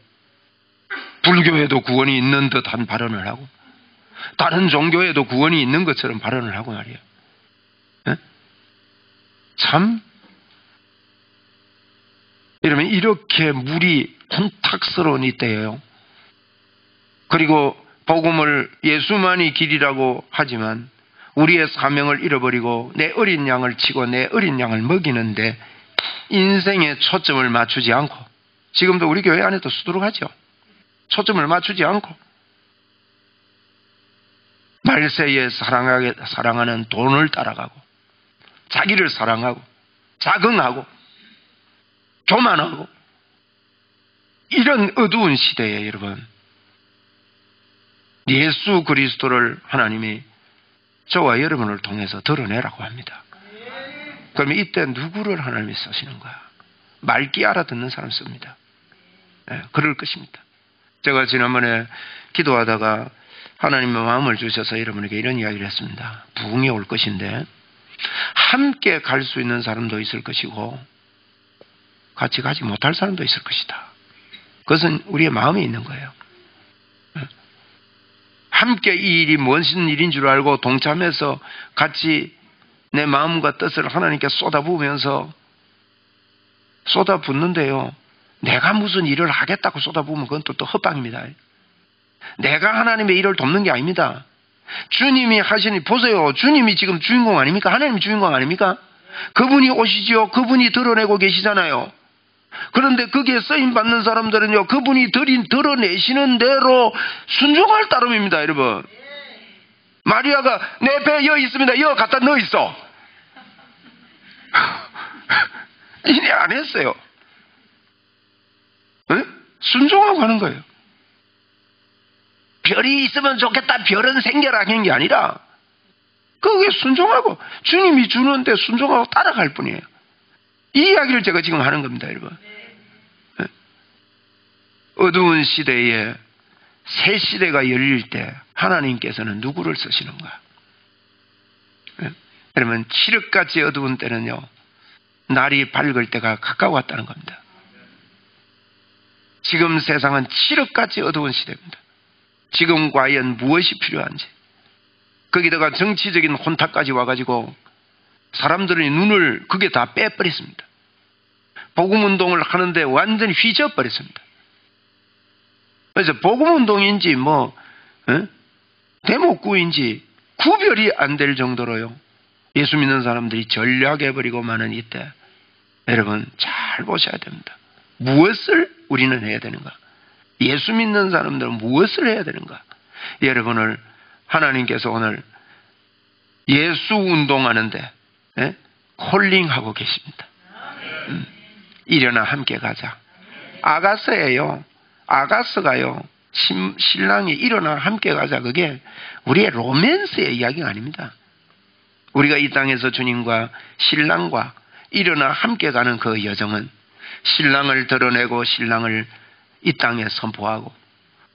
불교에도 구원이 있는 듯한 발언을 하고, 다른 종교에도 구원이 있는 것처럼 발언을 하고 말이에요. 네? 참, 이러면 이렇게 물이 혼탁스러운 이때예요. 그리고 복음을 예수만이 길이라고 하지만 우리의 사명을 잃어버리고 내 어린 양을 치고 내 어린 양을 먹이는데 인생에 초점을 맞추지 않고, 지금도 우리 교회 안에도 수두룩하죠. 초점을 맞추지 않고 말세에 사랑하는 돈을 따라가고, 자기를 사랑하고, 자긍하고, 교만하고, 이런 어두운 시대에 여러분, 예수 그리스도를 하나님이 저와 여러분을 통해서 드러내라고 합니다. 그러면 이때 누구를 하나님이 쓰시는 거야? 맑게 알아듣는 사람 씁니다. 네, 그럴 것입니다. 제가 지난번에 기도하다가 하나님의 마음을 주셔서 여러분에게 이런 이야기를 했습니다. 부흥이 올 것인데 함께 갈 수 있는 사람도 있을 것이고 같이 가지 못할 사람도 있을 것이다. 그것은 우리의 마음에 있는 거예요. 함께 이 일이 무슨 일인 줄 알고 동참해서 같이 내 마음과 뜻을 하나님께 쏟아부으면서 쏟아붓는데요, 내가 무슨 일을 하겠다고 쏟아부으면 그건 또 헛방입니다. 내가 하나님의 일을 돕는 게 아닙니다. 주님이 하시니, 보세요. 주님이 지금 주인공 아닙니까? 하나님이 주인공 아닙니까? 그분이 오시지요. 그분이 드러내고 계시잖아요. 그런데 거기에 쓰임받는 사람들은요, 그분이 드러내시는 대로 순종할 따름입니다, 여러분. 마리아가 내 배에 여 있습니다. 여 갖다 넣어 있어. 이래 안 했어요. 네? 순종하고 하는 거예요. 별이 있으면 좋겠다, 별은 생겨라 하는 게 아니라 그게 순종하고 주님이 주는데 순종하고 따라갈 뿐이에요. 이 이야기를 제가 지금 하는 겁니다, 여러분. 네? 어두운 시대에 새 시대가 열릴 때 하나님께서는 누구를 쓰시는가? 네? 여러분, 칠흑같이 어두운 때는요, 날이 밝을 때가 가까웠다는 겁니다. 지금 세상은 칠흑같이 어두운 시대입니다. 지금 과연 무엇이 필요한지, 거기다가 정치적인 혼탁까지 와가지고 사람들의 눈을 그게 다 빼버렸습니다. 복음운동을 하는데 완전히 휘저어버렸습니다. 그래서 복음운동인지 대목구인지 구별이 안 될 정도로요, 예수 믿는 사람들이 전략해버리고 마는 이때 여러분 잘 보셔야 됩니다. 무엇을 우리는 해야 되는가? 예수 믿는 사람들은 무엇을 해야 되는가? 여러분을 하나님께서 오늘 예수 운동하는데 콜링하고 계십니다. 일어나 함께 가자. 아가서예요. 아가서가요, 신랑이 일어나 함께 가자. 그게 우리의 로맨스의 이야기가 아닙니다. 우리가 이 땅에서 주님과 신랑과 일어나 함께 가는 그 여정은 신랑을 드러내고 신랑을 이 땅에 선포하고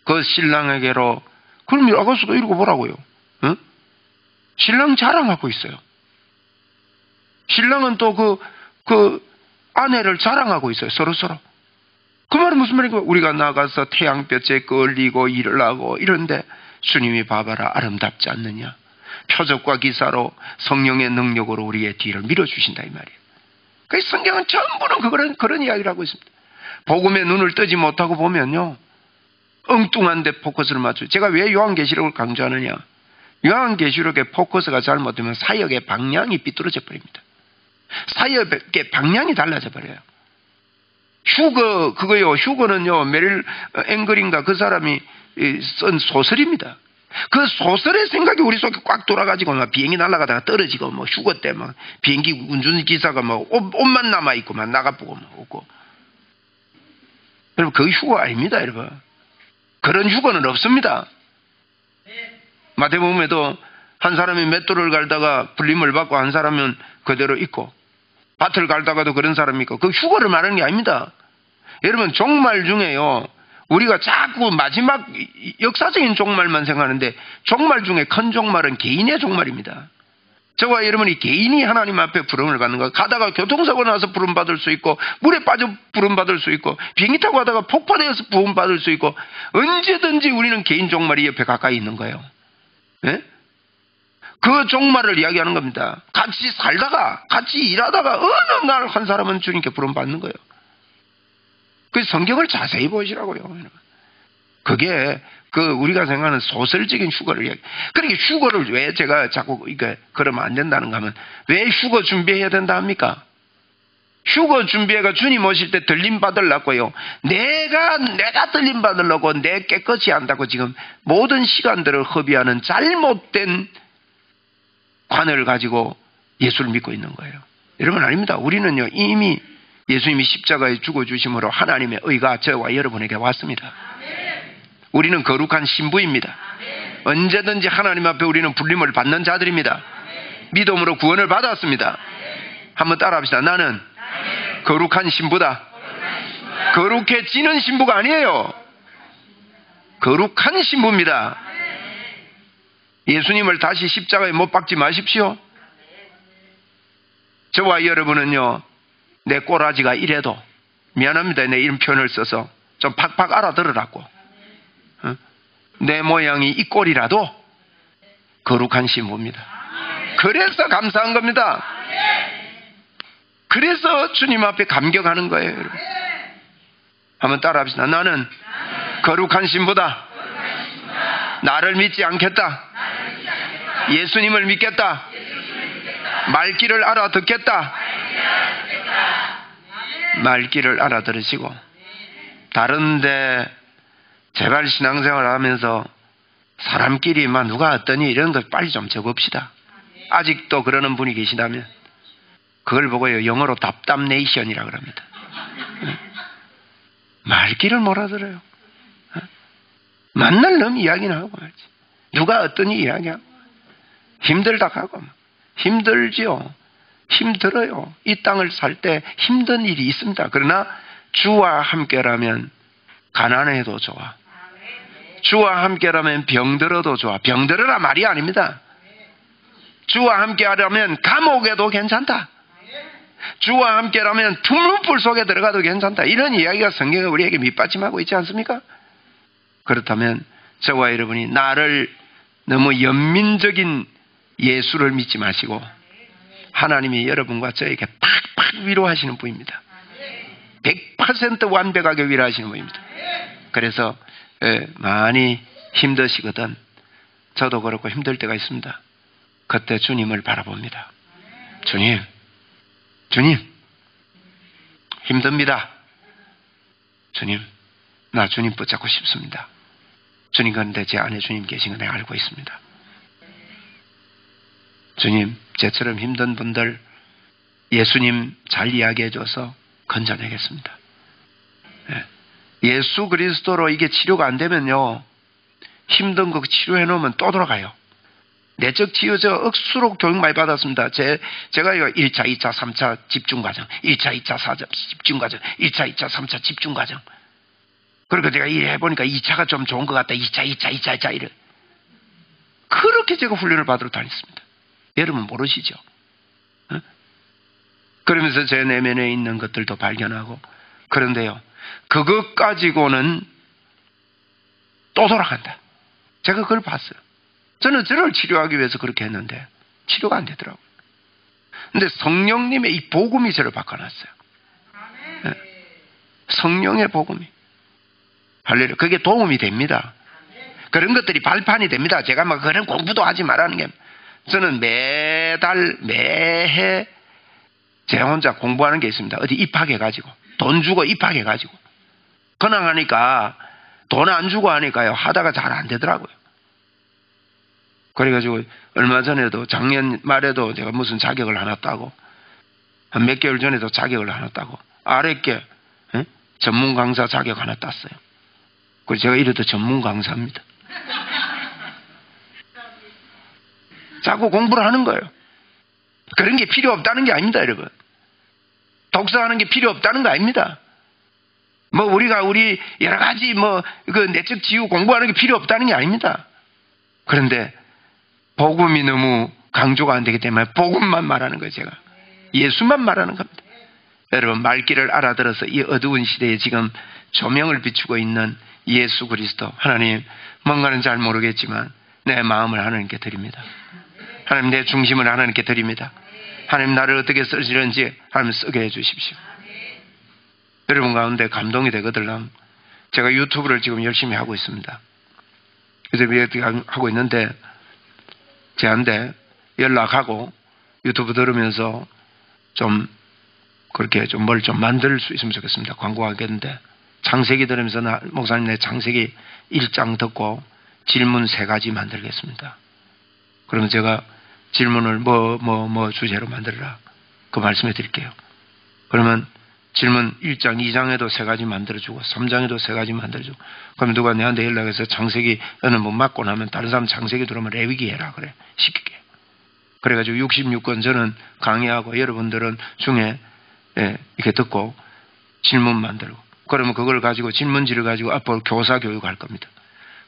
그 신랑에게로, 그럼 아가서도 읽어보라고요. 응? 신랑 자랑하고 있어요. 신랑은 또 그 아내를 자랑하고 있어요. 서로서로. 그 말은 무슨 말인가? 우리가 나가서 태양볕에 끌리고 일을 하고 이런데 주님이 봐봐라, 아름답지 않느냐? 표적과 기사로 성령의 능력으로 우리의 뒤를 밀어주신다, 이 말이에요. 그래서 성경은 전부는 그런 이야기를 하고 있습니다. 복음에 눈을 뜨지 못하고 보면요, 엉뚱한데 포커스를 맞추죠. 제가 왜 요한계시록을 강조하느냐? 요한계시록의 포커스가 잘못되면 사역의 방향이 삐뚤어져 버립니다. 사역의 방향이 달라져 버려요. 휴거는요, 메릴 앵글인가 그 사람이 쓴 소설입니다. 그 소설의 생각이 우리 속에 꽉 돌아가지고 막 비행기 날아가다가 떨어지고 휴거 때 막 비행기 운전기사가 옷만 남아있고 막 나가보고 없고. 여러분, 그 휴거 아닙니다, 여러분. 그런 휴거는 없습니다. 마태복음에도 한 사람이 맷돌을 갈다가 불림을 받고 한 사람은 그대로 있고, 밭을 갈다가도 그런 사람이 있고, 그 휴거를 말하는 게 아닙니다. 여러분, 종말 중에요, 우리가 자꾸 마지막 역사적인 종말만 생각하는데 종말 중에 큰 종말은 개인의 종말입니다. 저와 여러분이 개인이 하나님 앞에 부름을 받는 거, 가다가 교통사고 나서 부름 받을 수 있고, 물에 빠져 부름 받을 수 있고, 비행기 타고 가다가 폭파되어서 부름 받을 수 있고, 언제든지 우리는 개인 종말이 옆에 가까이 있는 거예요. 네? 그 종말을 이야기하는 겁니다. 같이 살다가 같이 일하다가 어느 날 한 사람은 주님께 부름 받는 거예요. 그 성경을 자세히 보시라고요. 그게 우리가 생각하는 소설적인 휴거를 이야기. 그러니까 휴거를 왜 제가 자꾸 그러면 안 된다는가 하면, 왜 휴거 준비해야 된다 합니까? 휴거 준비해가 주님 오실 때 들림 받으려고요. 내가 들림 받으려고 내 깨끗이 한다고 지금 모든 시간들을 허비하는 잘못된 관을 가지고 예수를 믿고 있는 거예요. 여러분 아닙니다. 우리는요 이미 예수님이 십자가에 죽어주심으로 하나님의 의가 저와 여러분에게 왔습니다. 우리는 거룩한 신부입니다. 언제든지 하나님 앞에 우리는 불림을 받는 자들입니다. 믿음으로 구원을 받았습니다. 한번 따라합시다. 나는 거룩한 신부다. 거룩해지는 신부가 아니에요. 거룩한 신부입니다. 예수님을 다시 십자가에 못 박지 마십시오. 저와 여러분은요 내 꼬라지가 이래도 미안합니다. 내 이런 표현을 써서 좀 팍팍 알아들으라고. 내 모양이 이 꼴이라도 거룩한 신부입니다. 그래서 감사한 겁니다. 그래서 주님 앞에 감격하는 거예요. 여러분. 한번 따라합시다. 나는 거룩한 신부다. 나를 믿지 않겠다. 예수님을 믿겠다. 말귀를 알아듣겠다. 말귀를 알아들으시고 다른데 제발 신앙생활을 하면서 사람끼리만 누가 어떠니 이런 거 빨리 좀 적읍시다. 아직도 그러는 분이 계시다면 그걸 보고요 영어로 답답네이션이라고 합니다. 말귀를 못 알아들어요. 만날 놈 이야기나 하고 말지. 누가 어떠니 이야기하고 힘들다 하고 힘들지요. 힘들어요. 이 땅을 살 때 힘든 일이 있습니다. 그러나 주와 함께라면 가난해도 좋아. 주와 함께라면 병들어도 좋아. 병들어라 말이 아닙니다. 주와 함께하려면 감옥에도 괜찮다. 주와 함께라면 투물불 속에 들어가도 괜찮다. 이런 이야기가 성경에 우리에게 밑받침하고 있지 않습니까? 그렇다면 저와 여러분이 나를 너무 연민적인 예수를 믿지 마시고 하나님이 여러분과 저에게 팍팍 위로하시는 분입니다. 100% 완벽하게 위로하시는 분입니다. 그래서 많이 힘드시거든 저도 그렇고 힘들 때가 있습니다. 그때 주님을 바라봅니다. 주님 힘듭니다. 주님 나 주님 붙잡고 싶습니다. 주님 그런데 제 안에 주님 계신 거 내가 알고 있습니다. 주님 제처럼 힘든 분들 예수님 잘 이야기해줘서 건져내겠습니다. 예수 그리스도로 이게 치료가 안 되면요 힘든 거 치료해 놓으면 또 돌아가요. 내적 치유 저 억수로 교육 많이 받았습니다. 제가 이거 1차, 2차, 3차 집중과정, 1차, 2차, 4차 집중과정, 1차, 2차, 3차 집중과정. 그리고 제가 해보니까 2차가 좀 좋은 것 같다. 2차 이래. 그렇게 제가 훈련을 받으러 다녔습니다. 여러분 모르시죠? 그러면서 제 내면에 있는 것들도 발견하고 그런데요. 그것 가지고는 또 돌아간다. 제가 그걸 봤어요. 저는 저를 치료하기 위해서 그렇게 했는데 치료가 안 되더라고요. 근데 성령님의 이 복음이 저를 바꿔놨어요. 네. 성령의 복음이. 할렐루야. 그게 도움이 됩니다. 그런 것들이 발판이 됩니다. 제가 막 그런 공부도 하지 말라는 게 저는 매해 제 혼자 공부하는 게 있습니다. 어디 입학해가지고 돈 주고 입학해가지고 근황하니까 돈 안 주고 하니까요 하다가 잘 안 되더라고요. 그래가지고 얼마 전에도 작년 말에도 제가 무슨 자격을 하나 따고 한 몇 개월 전에도 자격을 하나 따고 아랫게 전문 강사 자격 하나 땄어요. 그래서 제가 이래도 전문 강사입니다. 자꾸 공부를 하는 거예요. 그런 게 필요 없다는 게 아닙니다, 여러분. 독서하는 게 필요 없다는 거 아닙니다. 우리 여러 가지 그 내적 지유 공부하는 게 필요 없다는 게 아닙니다. 그런데 복음이 너무 강조가 안 되기 때문에 복음만 말하는 거예요, 제가. 예수만 말하는 겁니다. 여러분, 말귀를 알아들어서 이 어두운 시대에 지금 조명을 비추고 있는 예수 그리스도, 하나님, 뭔가는 잘 모르겠지만 내 마음을 하나님께 드립니다. 하나님, 내 중심을 하나님께 드립니다. 하나님, 나를 어떻게 쓰시는지 하나님 쓰게 해주십시오. 여러분 가운데 감동이 되거든요. 제가 유튜브를 지금 열심히 하고 있습니다. 그래서 하고 있는데 저한테 연락하고 유튜브 들으면서 좀 그렇게 좀 뭘 좀 만들 수 있으면 좋겠습니다. 광고하겠는데 창세기 들으면서 목사님 내 창세기 1장 듣고 질문 3가지 만들겠습니다. 그러면 제가 질문을 뭐 주제로 만들어라 그 말씀해 드릴게요. 그러면 질문 1장 2장에도 3가지 만들어주고 3장에도 3가지 만들어주고 그러면 누가 내한테 연락해서 창세기 어느 분 맞고 나면 다른 사람 창세기 들어오면 레위기 해라 그래 시키게. 그래가지고 66권 저는 강의하고 여러분들은 중에 이렇게 듣고 질문 만들고 그러면 그걸 가지고 질문지를 가지고 앞으로 교사 교육할 겁니다.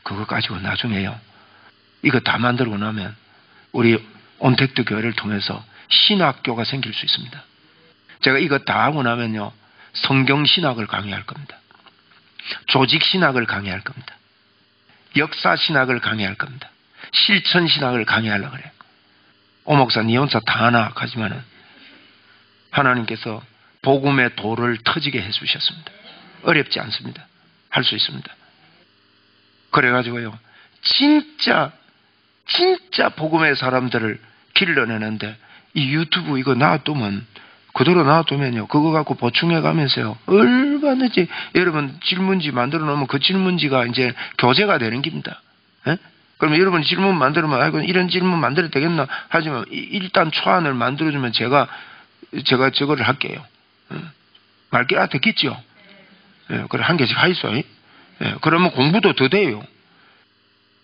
그거 가지고 나중에요. 이거 다 만들고 나면 우리 온택트 교회를 통해서 신학교가 생길 수 있습니다. 제가 이거 다 하고 나면요. 성경신학을 강의할 겁니다. 조직신학을 강의할 겁니다. 역사신학을 강의할 겁니다. 실천신학을 강의하려고 그래요. 오 목사 니 혼자 다 하나 하지만은 하나님께서 복음의 도를 터지게 해주셨습니다. 어렵지 않습니다. 할 수 있습니다. 그래가지고요. 진짜 복음의 사람들을 길러내는데 이 유튜브 이거 놔두면 그대로 놔두면요. 그거 갖고 보충해 가면서요. 얼마든지 여러분 질문지 만들어 놓으면 그 질문지가 이제 교재가 되는 겁니다. 예? 그러면 여러분 질문 만들면 아이고 이런 질문 만들어도 되겠나 하지만 일단 초안을 만들어주면 제가 저거를 할게요. 말길 아 됐겠죠. 예, 그래 한 개씩 하이소. 예, 그러면 공부도 더 돼요.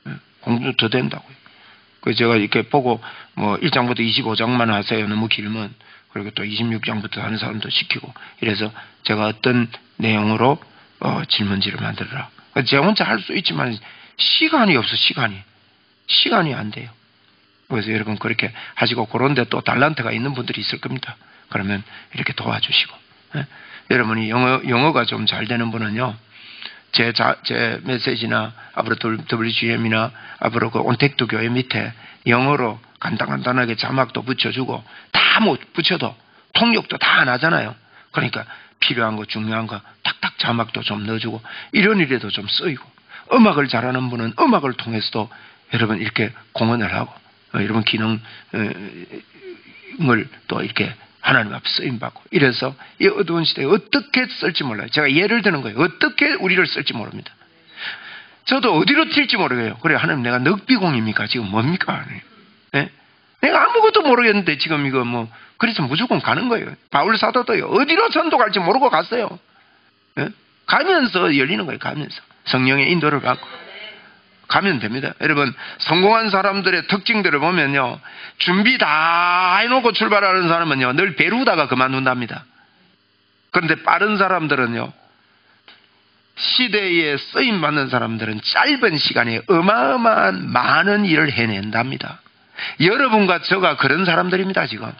예, 공부도 더 된다고요. 그 제가 이렇게 보고 뭐 1장부터 25장만 하세요. 너무 길면 그리고 또 26장부터 하는 사람도 시키고 이래서 제가 어떤 내용으로 질문지를 만들어라. 제가 혼자 할 수 있지만 시간이 없어 시간이 안 돼요. 그래서 여러분 그렇게 하시고 그런데 또 달란트가 있는 분들이 있을 겁니다. 그러면 이렇게 도와주시고 예? 여러분이 영어가 좀 잘 되는 분은요. 제 메시지나 앞으로 WGM이나 앞으로 그 온택트 교회 밑에 영어로 간단하게 자막도 붙여주고 다 못 붙여도 통역도 다 안 하잖아요. 그러니까 필요한 거 중요한 거 탁탁 자막도 좀 넣어주고 이런 일에도 좀 쓰이고 음악을 잘하는 분은 음악을 통해서도 여러분 이렇게 공헌을 하고 여러분 기능을 또 이렇게 하나님 앞에 쓰임받고 이래서 이 어두운 시대에 어떻게 쓸지 몰라요. 제가 예를 드는 거예요. 어떻게 우리를 쓸지 모릅니다. 저도 어디로 튈지 모르겠어요. 그래 하나님 내가 넉비공입니까? 지금 뭡니까? 네? 내가 아무것도 모르겠는데 지금 이거 뭐 그래서 무조건 가는 거예요. 바울 사도도요. 어디로 전도 갈지 모르고 갔어요. 네? 가면서 열리는 거예요. 가면서 성령의 인도를 받고 가면 됩니다. 여러분 성공한 사람들의 특징들을 보면요. 준비 다 해놓고 출발하는 사람은요. 늘 배루다가 그만둔답니다. 그런데 빠른 사람들은요. 시대에 쓰임받는 사람들은 짧은 시간에 어마어마한 많은 일을 해낸답니다. 여러분과 저가 그런 사람들입니다. 지금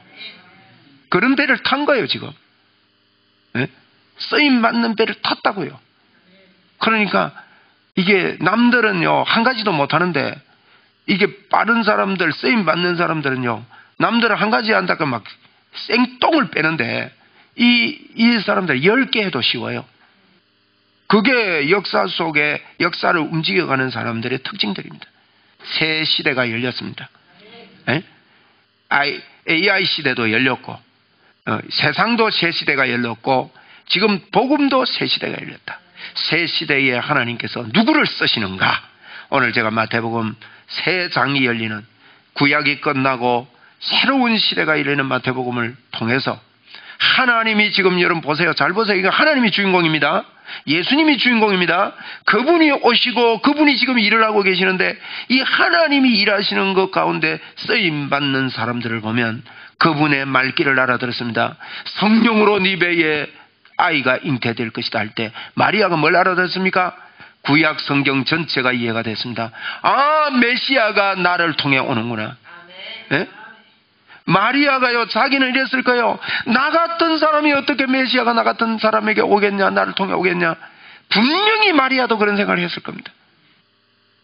그런 배를 탄 거예요. 지금 네? 쓰임받는 배를 탔다고요. 그러니까 이게 남들은요 한 가지도 못하는데 이게 빠른 사람들 쓰임받는 사람들은요 남들은 한 가지 한다고 막 생똥을 빼는데 이 사람들 10개 해도 쉬워요. 그게 역사 속에 역사를 움직여가는 사람들의 특징들입니다. 새 시대가 열렸습니다. 에? AI 시대도 열렸고 세상도 새 시대가 열렸고 지금 복음도 새 시대가 열렸다. 새 시대에 하나님께서 누구를 쓰시는가? 오늘 제가 마태복음 새 장이 열리는 구약이 끝나고 새로운 시대가 열리는 마태복음을 통해서 하나님이 지금 여러분 보세요. 잘 보세요. 이거 하나님이 주인공입니다. 예수님이 주인공입니다. 그분이 오시고 그분이 지금 일을 하고 계시는데 이 하나님이 일하시는 것 가운데 쓰임받는 사람들을 보면 그분의 말귀를 알아들었습니다. 성령으로 네 배에 아이가 잉태될 것이다 할 때 마리아가 뭘 알아들었습니까? 구약 성경 전체가 이해가 됐습니다. 아 메시아가 나를 통해 오는구나. 네? 마리아가요 자기는 이랬을 거예요. 나 같은 사람이 어떻게 메시아가 나 같은 사람에게 오겠냐, 나를 통해 오겠냐. 분명히 마리아도 그런 생각을 했을 겁니다.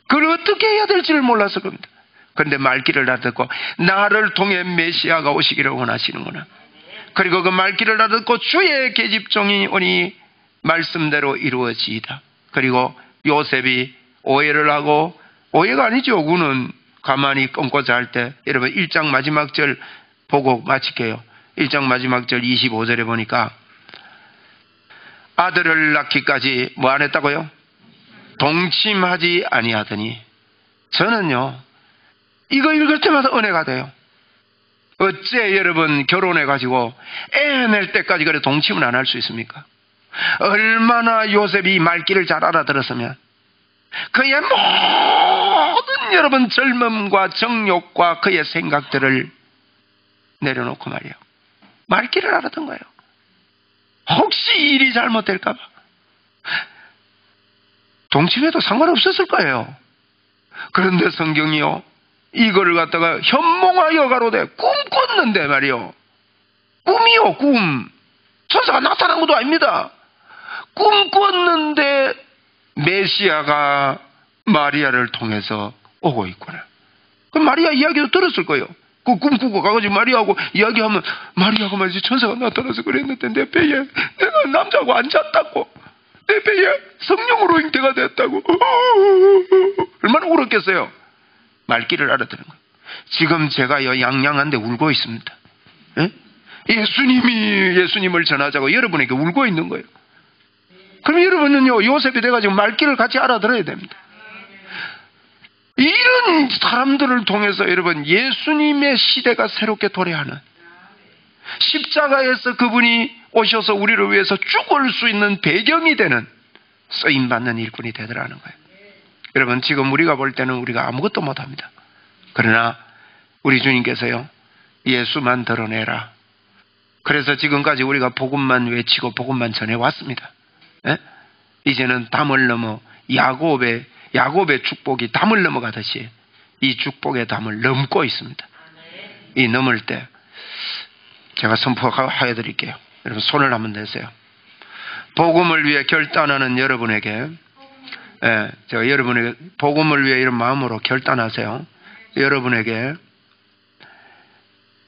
그걸 어떻게 해야 될지를 몰랐을 겁니다. 그런데 말귀를 알아듣고 나를 통해 메시아가 오시기를 원하시는구나. 그리고 그 말귀를 알아듣고 주의 계집종이 오니 말씀대로 이루어지이다. 그리고 요셉이 오해를 하고 오해가 아니죠. 우는 가만히 끊고 잘 때 여러분 1장 마지막 절 보고 마칠게요. 1장 마지막 절 25절에 보니까 아들을 낳기까지 뭐 안 했다고요? 동침하지 아니하더니. 저는요, 이거 읽을 때마다 은혜가 돼요. 어째 여러분 결혼해가지고 애 낼 때까지 그래 동침을 안 할 수 있습니까? 얼마나 요셉이 말귀를 잘 알아들었으면 그의 모든 여러분 젊음과 정욕과 그의 생각들을 내려놓고 말이에요. 말귀를 알았던 거예요. 혹시 일이 잘못될까봐. 동침해도 상관없었을 거예요. 그런데 성경이요, 이거를 갖다가 현몽하여 가로되 꿈꿨는데 말이요. 꿈이요, 꿈. 천사가 나타난 것도 아닙니다. 꿈꿨는데 메시아가 마리아를 통해서 오고 있구나. 그럼 마리아 이야기도 들었을 거예요. 그 꿈꾸고 가가지고 마리아하고 이야기하면 마리아가 말이지, 천사가 나타나서 그랬는데 내 배에 내가 남자하고 앉았다고, 내 배에 성령으로 잉태가 됐다고. 얼마나 울었겠어요. 말귀를 알아듣는 거예요. 지금 제가 양양한데 울고 있습니다. 예? 예수님을 전하자고 여러분에게 울고 있는 거예요. 그럼 여러분은요, 요셉이 돼가지고 말귀를 같이 알아들어야 됩니다. 이런 사람들을 통해서 여러분, 예수님의 시대가 새롭게 도래하는, 십자가에서 그분이 오셔서 우리를 위해서 죽을 수 있는 배경이 되는 쓰임받는 일꾼이 되더라는 거예요. 여러분, 지금 우리가 볼 때는 우리가 아무것도 못합니다. 그러나 우리 주님께서요, 예수만 드러내라. 그래서 지금까지 우리가 복음만 외치고 복음만 전해왔습니다. 예? 이제는 담을 넘어 야곱의 축복이 담을 넘어가듯이 이 축복의 담을 넘고 있습니다. 이 넘을 때 제가 선포하여 드릴게요. 여러분 손을 한번 내세요. 복음을 위해 결단하는 여러분에게, 제가 여러분에게 복음을 위해 이런 마음으로 결단하세요. 여러분에게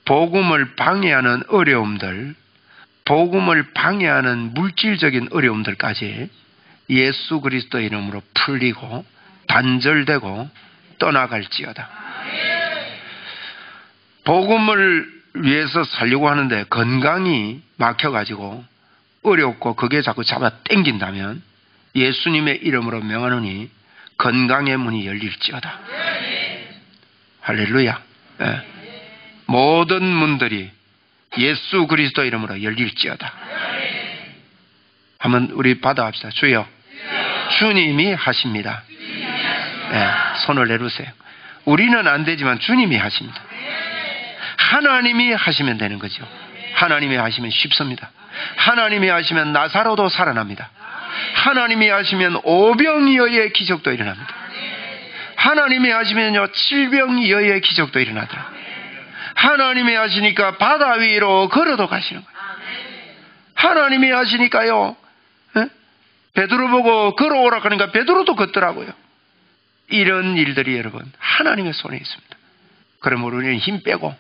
복음을 방해하는 어려움들, 복음을 방해하는 물질적인 어려움들까지 예수 그리스도 이름으로 풀리고 단절되고 떠나갈지어다. 복음을 위해서 살려고 하는데 건강이 막혀가지고 어렵고 그게 자꾸 잡아 당긴다면 예수님의 이름으로 명하노니 건강의 문이 열릴지어다. 할렐루야. 네. 모든 문들이 예수 그리스도 이름으로 열릴지어다. 한번 우리 받아합시다. 주여, 주님이 하십니다. 네, 손을 내놓으세요. 우리는 안 되지만 주님이 하십니다. 하나님이 하시면 되는 거죠. 하나님이 하시면 쉽습니다. 하나님이 하시면 나사로도 살아납니다. 하나님이 하시면 오병이어의 기적도 일어납니다. 하나님이 하시면요, 칠병이어의 기적도 일어나더라. 하나님이 하시니까 바다 위로 걸어도 가시는 거예요. 하나님이 하시니까요, 베드로 보고 걸어오라 하니까 베드로도 걷더라고요. 이런 일들이 여러분 하나님의 손에 있습니다. 그러므로 우리는 힘 빼고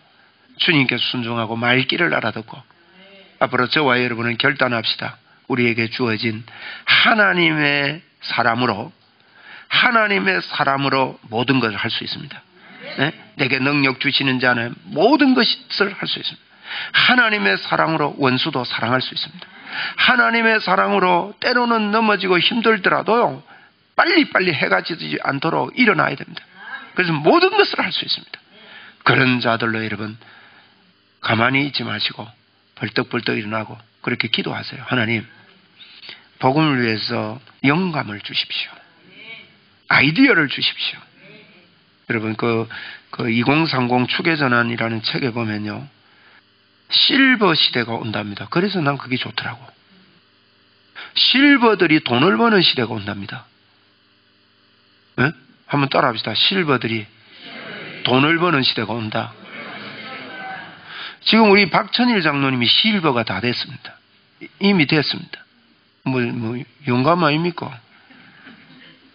주님께 순종하고 말귀를 알아듣고 앞으로 저와 여러분은 결단합시다. 우리에게 주어진 하나님의 사람으로 모든 것을 할 수 있습니다. 네? 내게 능력 주시는 자는 모든 것을 할 수 있습니다. 하나님의 사랑으로 원수도 사랑할 수 있습니다. 하나님의 사랑으로 때로는 넘어지고 힘들더라도요, 빨리빨리 해가 지지 않도록 일어나야 됩니다. 그래서 모든 것을 할 수 있습니다. 그런 자들로 여러분 가만히 있지 마시고 벌떡벌떡 일어나고 그렇게 기도하세요. 하나님, 복음을 위해서 영감을 주십시오. 아이디어를 주십시오. 여러분 그 2030 추계전환이라는 책에 보면요, 실버 시대가 온답니다. 그래서 난 그게 좋더라고. 실버들이 돈을 버는 시대가 온답니다. 네? 한번 따라합시다. 실버들이 돈을 버는 시대가 온다. 지금 우리 박천일 장로님이 실버가 다 됐습니다. 이미 됐습니다. 뭐 영감 아닙니까?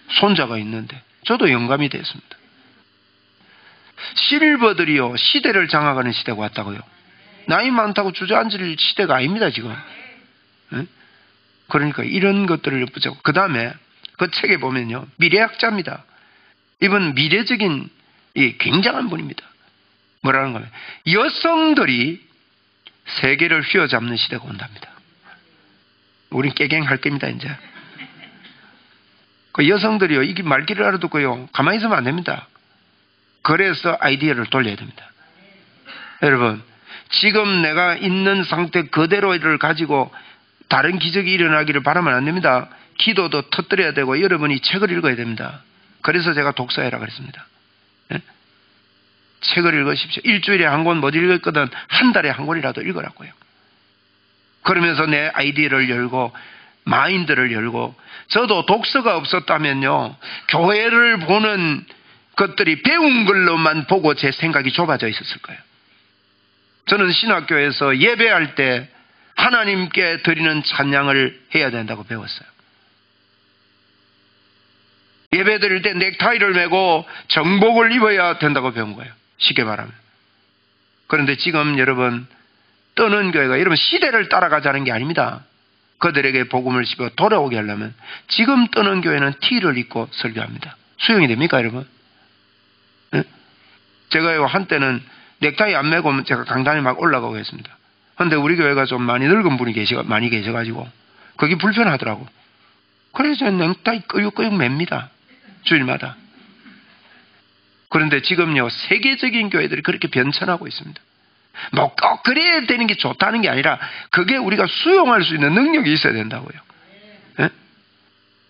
손자가 있는데 저도 영감이 됐습니다. 실버들이요, 시대를 장악하는 시대가 왔다고요. 나이 많다고 주저앉을 시대가 아닙니다 지금. 네? 그러니까 이런 것들을 붙잡고, 그 다음에 그 책에 보면요, 미래학자입니다. 이분 미래적인 굉장한 분입니다. 뭐라는 거예요? 여성들이 세계를 휘어잡는 시대가 온답니다. 우린 깨갱할 겁니다, 이제. 그 여성들이요, 이게 말귀를 알아듣고요, 가만히 있으면 안 됩니다. 그래서 아이디어를 돌려야 됩니다. 여러분, 지금 내가 있는 상태 그대로를 가지고 다른 기적이 일어나기를 바라면 안 됩니다. 기도도 터뜨려야 되고 여러분이 책을 읽어야 됩니다. 그래서 제가 독서해라 그랬습니다. 네? 책을 읽으십시오. 일주일에 한 권 못 읽었거든 한 달에 한 권이라도 읽으라고요. 그러면서 내 아이디어를 열고 마인드를 열고, 저도 독서가 없었다면요, 교회를 보는 것들이 배운 걸로만 보고 제 생각이 좁아져 있었을 거예요. 저는 신학교에서 예배할 때 하나님께 드리는 찬양을 해야 된다고 배웠어요. 예배 드릴 때 넥타이를 메고 정복을 입어야 된다고 배운 거예요. 쉽게 말하면. 그런데 지금 여러분, 떠는 교회가 여러분 시대를 따라가자는 게 아닙니다. 그들에게 복음을 씹어 돌아오게 하려면 지금 떠는 교회는 티를 입고 설교합니다. 수용이 됩니까, 여러분? 네? 제가 한때는 넥타이 안 메고 제가 강단에 막 올라가고 했습니다. 그런데 우리 교회가 좀 많이 늙은 분이 많이 계셔가지고 그게 불편하더라고. 그래서 넥타이 끄육끄육 맵니다. 주일마다. 그런데 지금요, 세계적인 교회들이 그렇게 변천하고 있습니다. 뭐 꼭 그래야 되는 게 좋다는 게 아니라 그게 우리가 수용할 수 있는 능력이 있어야 된다고요. 네?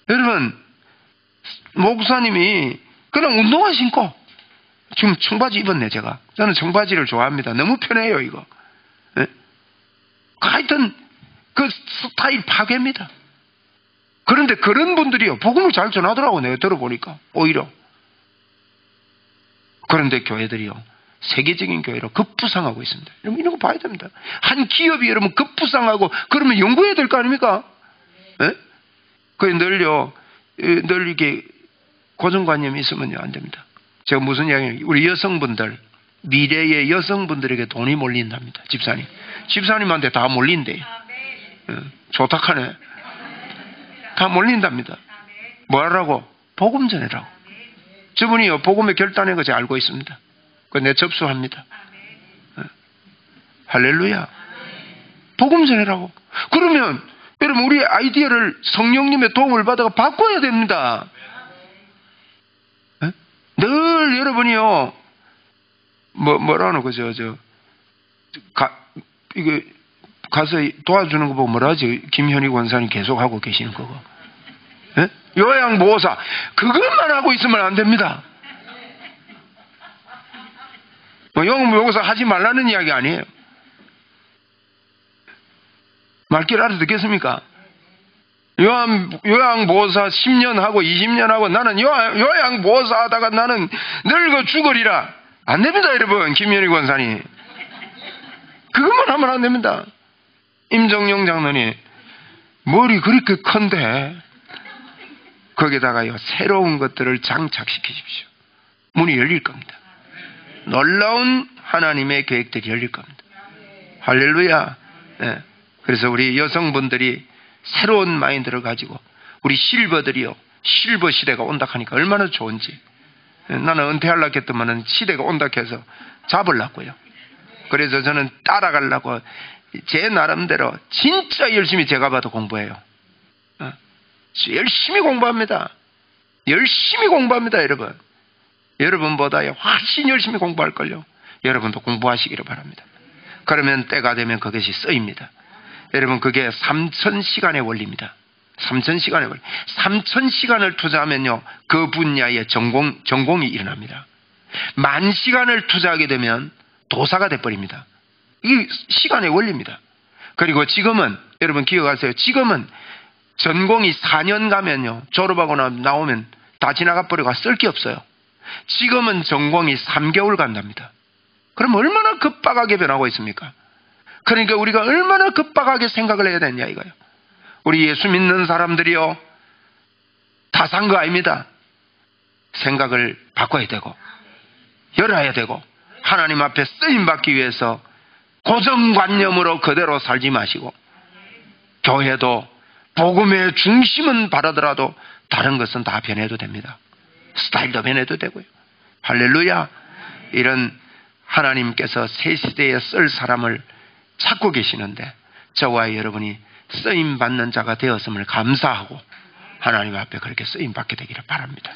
여러분, 목사님이 그냥 운동화 신고, 지금 청바지 입었네, 제가. 저는 청바지를 좋아합니다. 너무 편해요, 이거. 네? 하여튼 그 스타일 파괴입니다. 그런데 그런 분들이요, 복음을 잘 전하더라고, 내가 들어보니까. 오히려. 그런데 교회들이요, 세계적인 교회로 급부상하고 있습니다. 여러분, 이런 거 봐야 됩니다. 한 기업이 여러분 급부상하고 그러면 연구해야 될 거 아닙니까? 예? 그게 늘 이렇게 고정관념이 있으면요, 안 됩니다. 제가 무슨 이야기냐면, 우리 여성분들, 미래의 여성분들에게 돈이 몰린답니다. 집사님한테 다 몰린대요. 조탁하네. 다 몰린답니다. 뭐하라고? 복음 전해라고. 저분이요, 복음의 결단인 거 제가 알고 있습니다. 그거 내 접수합니다. 할렐루야. 복음 전해라고. 그러면 여러분, 우리 아이디어를 성령님의 도움을 받아가 바꿔야 됩니다. 늘 여러분이요, 뭐라노, 이거 가서 도와주는 거 보고 뭐라 하지? 김현희 권사님 계속 하고 계시는 거고. 예? 요양보호사. 그것만 하고 있으면 안 됩니다. 요양보호사 하지 말라는 이야기 아니에요. 말귀를 알아듣겠습니까? 요양보호사 10년 하고 20년 하고 나는 요양보호사 하다가 나는 늙어 죽으리라. 안 됩니다, 여러분. 김현희 권사님. 그것만 하면 안 됩니다. 임정영 장로님, 머리 그렇게 큰데 거기다가요, 새로운 것들을 장착시키십시오. 문이 열릴 겁니다. 놀라운 하나님의 계획들이 열릴 겁니다. 할렐루야. 네. 그래서 우리 여성분들이 새로운 마인드를 가지고, 우리 실버들이요, 실버 시대가 온다 하니까 얼마나 좋은지. 나는 은퇴하려고 했더만은 시대가 온다 해서 잡으려고요. 그래서 저는 따라가려고 제 나름대로 진짜 열심히, 제가 봐도 공부해요. 열심히 공부합니다. 열심히 공부합니다, 여러분. 여러분보다 훨씬 열심히 공부할걸요. 여러분도 공부하시기를 바랍니다. 그러면 때가 되면 그것이 쓰입니다. 여러분, 그게 3000시간의 원리입니다. 3000시간의 원리. 3000시간을 투자하면요, 그 분야의 전공이 일어납니다. 10,000시간을 투자하게 되면 도사가 돼버립니다. 이 시간의 원리입니다. 그리고 지금은, 여러분 기억하세요. 지금은 전공이 4년 가면요, 졸업하고 나오면 다 지나가 버리고 쓸 게 없어요. 지금은 전공이 3개월 간답니다. 그럼 얼마나 급박하게 변하고 있습니까? 그러니까 우리가 얼마나 급박하게 생각을 해야 되냐 이거예요. 우리 예수 믿는 사람들이요, 다 산 거 아닙니다. 생각을 바꿔야 되고 열어야 되고 하나님 앞에 쓰임받기 위해서 고정관념으로 그대로 살지 마시고, 교회도 복음의 중심은 바라더라도 다른 것은 다 변해도 됩니다. 스타일도 변해도 되고요. 할렐루야. 이런 하나님께서 새 시대에 쓸 사람을 찾고 계시는데 저와 여러분이 쓰임 받는 자가 되었음을 감사하고 하나님 앞에 그렇게 쓰임 받게 되기를 바랍니다.